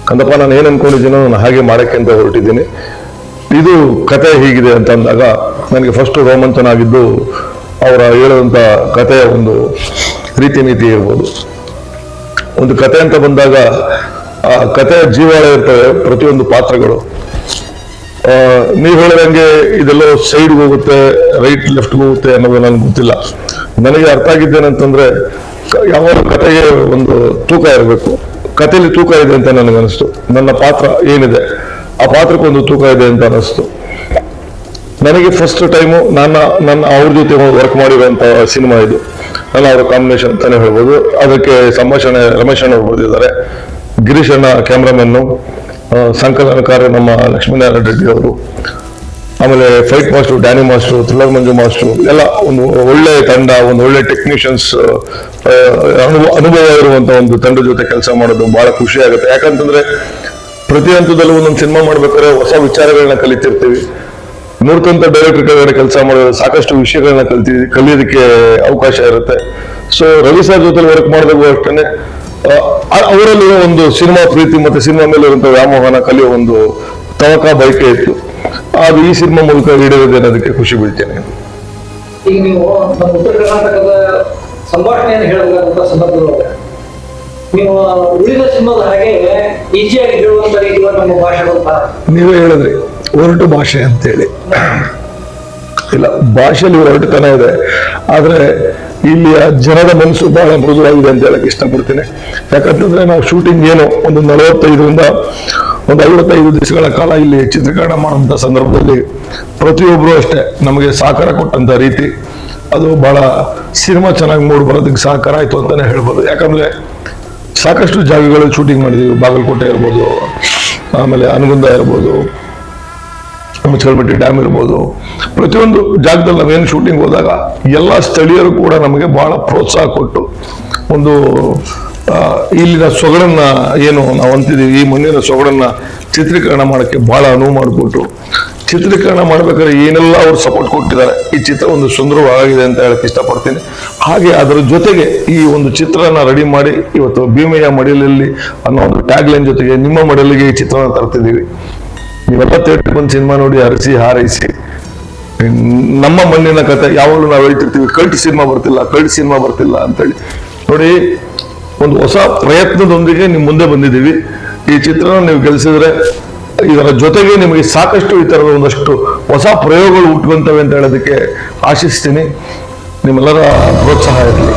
ಕಂದಪ್ಪ ನಾನು ಏನು ಅನ್ಕೊಂಡಿದ್ದೀನೋ ನಾನು ಹಾಗೆ ಮಾಡಕ್ಕೆ ಅಂತ ಹೊರಟಿದ್ದೀನಿ, ಇದು ಕತೆ ಹೀಗಿದೆ ಅಂತ ಅಂದಾಗ ನನಗೆ ಫಸ್ಟ್ ರೋಮಾಂಚನ ಆಗಿದ್ದು ಅವರ ಹೇಳುವಂತ ಕಥೆಯ ಒಂದು ರೀತಿ ನೀತಿ ಇರ್ಬೋದು. ಒಂದು ಕತೆ ಅಂತ ಬಂದಾಗ ಆ ಕಥೆಯ ಜೀವಾಳ ಇರ್ತವೆ ಪ್ರತಿಯೊಂದು ಪಾತ್ರಗಳು. ನೀವು ಹೇಳಿದಂಗೆ ಇದೆಲ್ಲೋ ಸೈಡ್ ಹೋಗುತ್ತೆ, ರೈಟ್ ಲೆಫ್ಟ್ ಹೋಗುತ್ತೆ ಅನ್ನೋದು ನನಗೆ ಗೊತ್ತಿಲ್ಲ. ನನಗೆ ಅರ್ಥ ಆಗಿದ್ದೇನಂತಂದ್ರೆ ಯಾವ ಕತೆಗೆ ಒಂದು ತೂಕ ಇರಬೇಕು. ಕಥೆಯಲ್ಲಿ ತೂಕ ಇದೆ ಅಂತ ನನಗೆ ಅನಿಸ್ತು. ನನ್ನ ಪಾತ್ರ ಏನಿದೆ ಆ ಪಾತ್ರಕ್ಕೆ ಒಂದು ತೂಕ ಇದೆ ಅಂತ ಅನಿಸ್ತು ನನಗೆ. ಫಸ್ಟ್ ಟೈಮು ನನ್ನ ಅವ್ರ ಜೊತೆ ವರ್ಕ್ ಮಾಡಿರುವಂತ ಸಿನಿಮಾ ಇದು. ನನ್ನ ಅವರ ಕಾಂಬಿನೇಷನ್ ಅಂತಾನೆ ಹೇಳ್ಬೋದು. ಅದಕ್ಕೆ ಸಂಭಾಷಣೆ ರಮೇಶ್ ಅಣ್ಣ ಬರ್ದಿದ್ದಾರೆ, ಗಿರೀಶ್ ಅಣ್ಣ ಕ್ಯಾಮ್ರಾಮನ್ನು, ಸಂಕಲನಕಾರ ನಮ್ಮ ಲಕ್ಷ್ಮೀನಾರಾಯಣ ರೆಡ್ಡಿ ಅವರು, ಆಮೇಲೆ fight master Danny master, thriller Manju master, ಎಲ್ಲ ಒಂದು ಒಳ್ಳೆ ತಂಡ, ಒಂದು ಒಳ್ಳೆ ಟೆಕ್ನಿಷಿಯನ್ಸ್, ಅನುಭವ ಇರುವಂತ ಒಂದು ತಂಡ ಜೊತೆ ಕೆಲಸ ಮಾಡೋದು ಬಹಳ ಖುಷಿ ಆಗುತ್ತೆ. ಯಾಕಂತಂದ್ರೆ ಪ್ರತಿ ಹಂತದಲ್ಲೂ ಒಂದೊಂದು ಸಿನಿಮಾ ಮಾಡ್ಬೇಕಾದ್ರೆ ಹೊಸ ವಿಚಾರಗಳನ್ನ ಕಲಿತಿರ್ತೀವಿ. ನೂರ್ತಂತ ಡೈರೆಕ್ಟರ್ ಕೆಳಗಡೆ ಕೆಲಸ ಮಾಡೋದು ಸಾಕಷ್ಟು ವಿಷಯಗಳನ್ನ ಕಲಿಯೋದಕ್ಕೆ ಅವಕಾಶ ಇರುತ್ತೆ. ಸೊ ರವಿ ಸರ್ ಜೊತೆ ವರ್ಕ್ ಮಾಡಿದಾಗ ಅಷ್ಟೇ ಅವರಲ್ಲಿ ಒಂದು ಸಿನಿಮಾ ಪ್ರೀತಿ ಮತ್ತೆ ಸಿನಿಮಾ ಮೇಲೆ ಇರುವಂತ ವ್ಯಾಮೋಹನ ಕಲಿಯೋ ಒಂದು ತವಕ ಬಯಕೆ ಇತ್ತು. ಅದು ಈ ಸಿನಿಮಾ ಮೂಲಕ ಈಡೇರಿದೆ ಅನ್ನೋದಕ್ಕೆ ಖುಷಿ ಬೀಳ್ತೇನೆ. ಈಗ ನೀವು ನಮ್ಮ ಉತ್ತರ ಕರ್ನಾಟಕದ ಸಂಭಾಷಣೆಯನ್ನು ಹೇಳಬೇಕಾದಂತ ಸಂದರ್ಭದೊಳಗೆ ನೀವು ಉಳಿದ ಸಿನಿಮಾದ ಹಾಗೆ ಈಸಿಯಾಗಿ ಹೇಳುವಂತ ರೀತಿಯ ನಮ್ಮ ಭಾಷೆಗಳು ನೀವೇ ಹೇಳಿದ್ರಿ ಹೊರಟು ಭಾಷೆ ಅಂತೇಳಿ. ಇಲ್ಲ, ಭಾಷೆಯಲ್ಲಿ ಹೊರಟುತನ ಇದೆ, ಆದ್ರೆ ಇಲ್ಲಿಯ ಜನದ ಮನಸ್ಸು ಬಹಳ ಮೃದುವಾಗಿದೆ ಅಂತ ಹೇಳಕ್ ಇಷ್ಟಪಡ್ತೀನಿ. ಯಾಕಂತಂದ್ರೆ ನಾವು ಶೂಟಿಂಗ್ ಏನು ಒಂದು 45ರಿಂದ ಒಂದು 55 ದಿವಸಗಳ ಕಾಲ ಇಲ್ಲಿ ಚಿತ್ರೀಕರಣ ಮಾಡುವಂತ ಸಂದರ್ಭದಲ್ಲಿ ಪ್ರತಿಯೊಬ್ರು ಅಷ್ಟೇ ನಮಗೆ ಸಹಕಾರ ಕೊಟ್ಟಂತ ರೀತಿ ಅದು ಬಹಳ ಸಿನಿಮಾ ಚೆನ್ನಾಗಿ ಮೂಡಿ ಬರೋದಕ್ಕೆ ಸಹಕಾರ ಆಯ್ತು ಅಂತಾನೆ ಹೇಳ್ಬೋದು. ಯಾಕಂದ್ರೆ ಸಾಕಷ್ಟು ಜಾಗಗಳಲ್ಲಿ ಶೂಟಿಂಗ್ ಮಾಡಿದೀವಿ. ಬಾಗಲಕೋಟೆ ಇರ್ಬೋದು, ಆಮೇಲೆ ಅನಗುಂದ ಇರ್ಬೋದು, ಮುಚ್ಚಲ್ಪಟ್ಟಿ ಡ್ಯಾಮ್ ಇರ್ಬೋದು, ಪ್ರತಿಯೊಂದು ಜಾಗದಲ್ಲಿ ನಾವೇನು ಶೂಟಿಂಗ್ ಹೋದಾಗ ಎಲ್ಲ ಸ್ಥಳೀಯರು ಕೂಡ ನಮಗೆ ಬಹಳ ಪ್ರೋತ್ಸಾಹ ಕೊಟ್ಟು ಒಂದು ಇಲ್ಲಿನ ಸೊಗಡನ್ನ ಏನು ನಾವು ಅಂತಿದ್ದೀವಿ, ಈ ಮಣ್ಣಿನ ಸೊಗಡನ್ನ ಚಿತ್ರೀಕರಣ ಮಾಡೋಕ್ಕೆ ಬಹಳ ಅನುವು ಮಾಡಿಕೊಟ್ಟು ಚಿತ್ರೀಕರಣ ಮಾಡ್ಬೇಕಾದ್ರೆ ಏನೆಲ್ಲ ಅವ್ರು ಸಪೋರ್ಟ್ ಕೊಟ್ಟಿದ್ದಾರೆ. ಈ ಚಿತ್ರ ಒಂದು ಸುಂದರವಾಗಿದೆ ಅಂತ ಹೇಳಕ್ ಇಷ್ಟಪಡ್ತೀನಿ. ಹಾಗೆ ಅದರ ಜೊತೆಗೆ ಈ ಒಂದು ಚಿತ್ರನ ರೆಡಿ ಮಾಡಿ ಇವತ್ತು ಭೀಮಯ್ಯ ಮಡಿಲಲ್ಲಿ ಅನ್ನೋ ಒಂದು ಟ್ಯಾಗ್ ಲೈನ್ ಜೊತೆಗೆ ನಿಮ್ಮ ಮಡಿಲಿಗೆ ಈ ಚಿತ್ರನ ತರ್ತಿದ್ದೀವಿ. ನೀವೆಲ್ಲ ಥಿಯೇಟರ್ ಬಂದು ಸಿನಿಮಾ ನೋಡಿ ಹರಿಸಿ ಹಾರೈಸಿ. ನಮ್ಮ ಮಣ್ಣಿನ ಕತೆ ಯಾವಾಗಲೂ ನಾವು ಹೇಳ್ತಿರ್ತೀವಿ, ಕಲ್ಟ್ ಸಿನಿಮಾ ಬರ್ತಿಲ್ಲ ಅಂತೇಳಿ. ನೋಡಿ, ಒಂದು ಹೊಸ ಪ್ರಯತ್ನದೊಂದಿಗೆ ನಿಮ್ ಮುಂದೆ ಬಂದಿದ್ದೀವಿ. ಈ ಚಿತ್ರನ ನೀವು ಗೆಲ್ಸಿದ್ರೆ ಇದರ ಜೊತೆಗೆ ನಿಮಗೆ ಸಾಕಷ್ಟು ಈ ತರದ ಒಂದಷ್ಟು ಹೊಸ ಪ್ರಯೋಗಗಳು ಹುಟ್ಟುವಂತವೆ ಅಂತ ಹೇಳೋದಕ್ಕೆ ಆಶಿಸ್ತೀನಿ. ನಿಮ್ಮೆಲ್ಲರ ಪ್ರೋತ್ಸಾಹ ಇರಲಿ.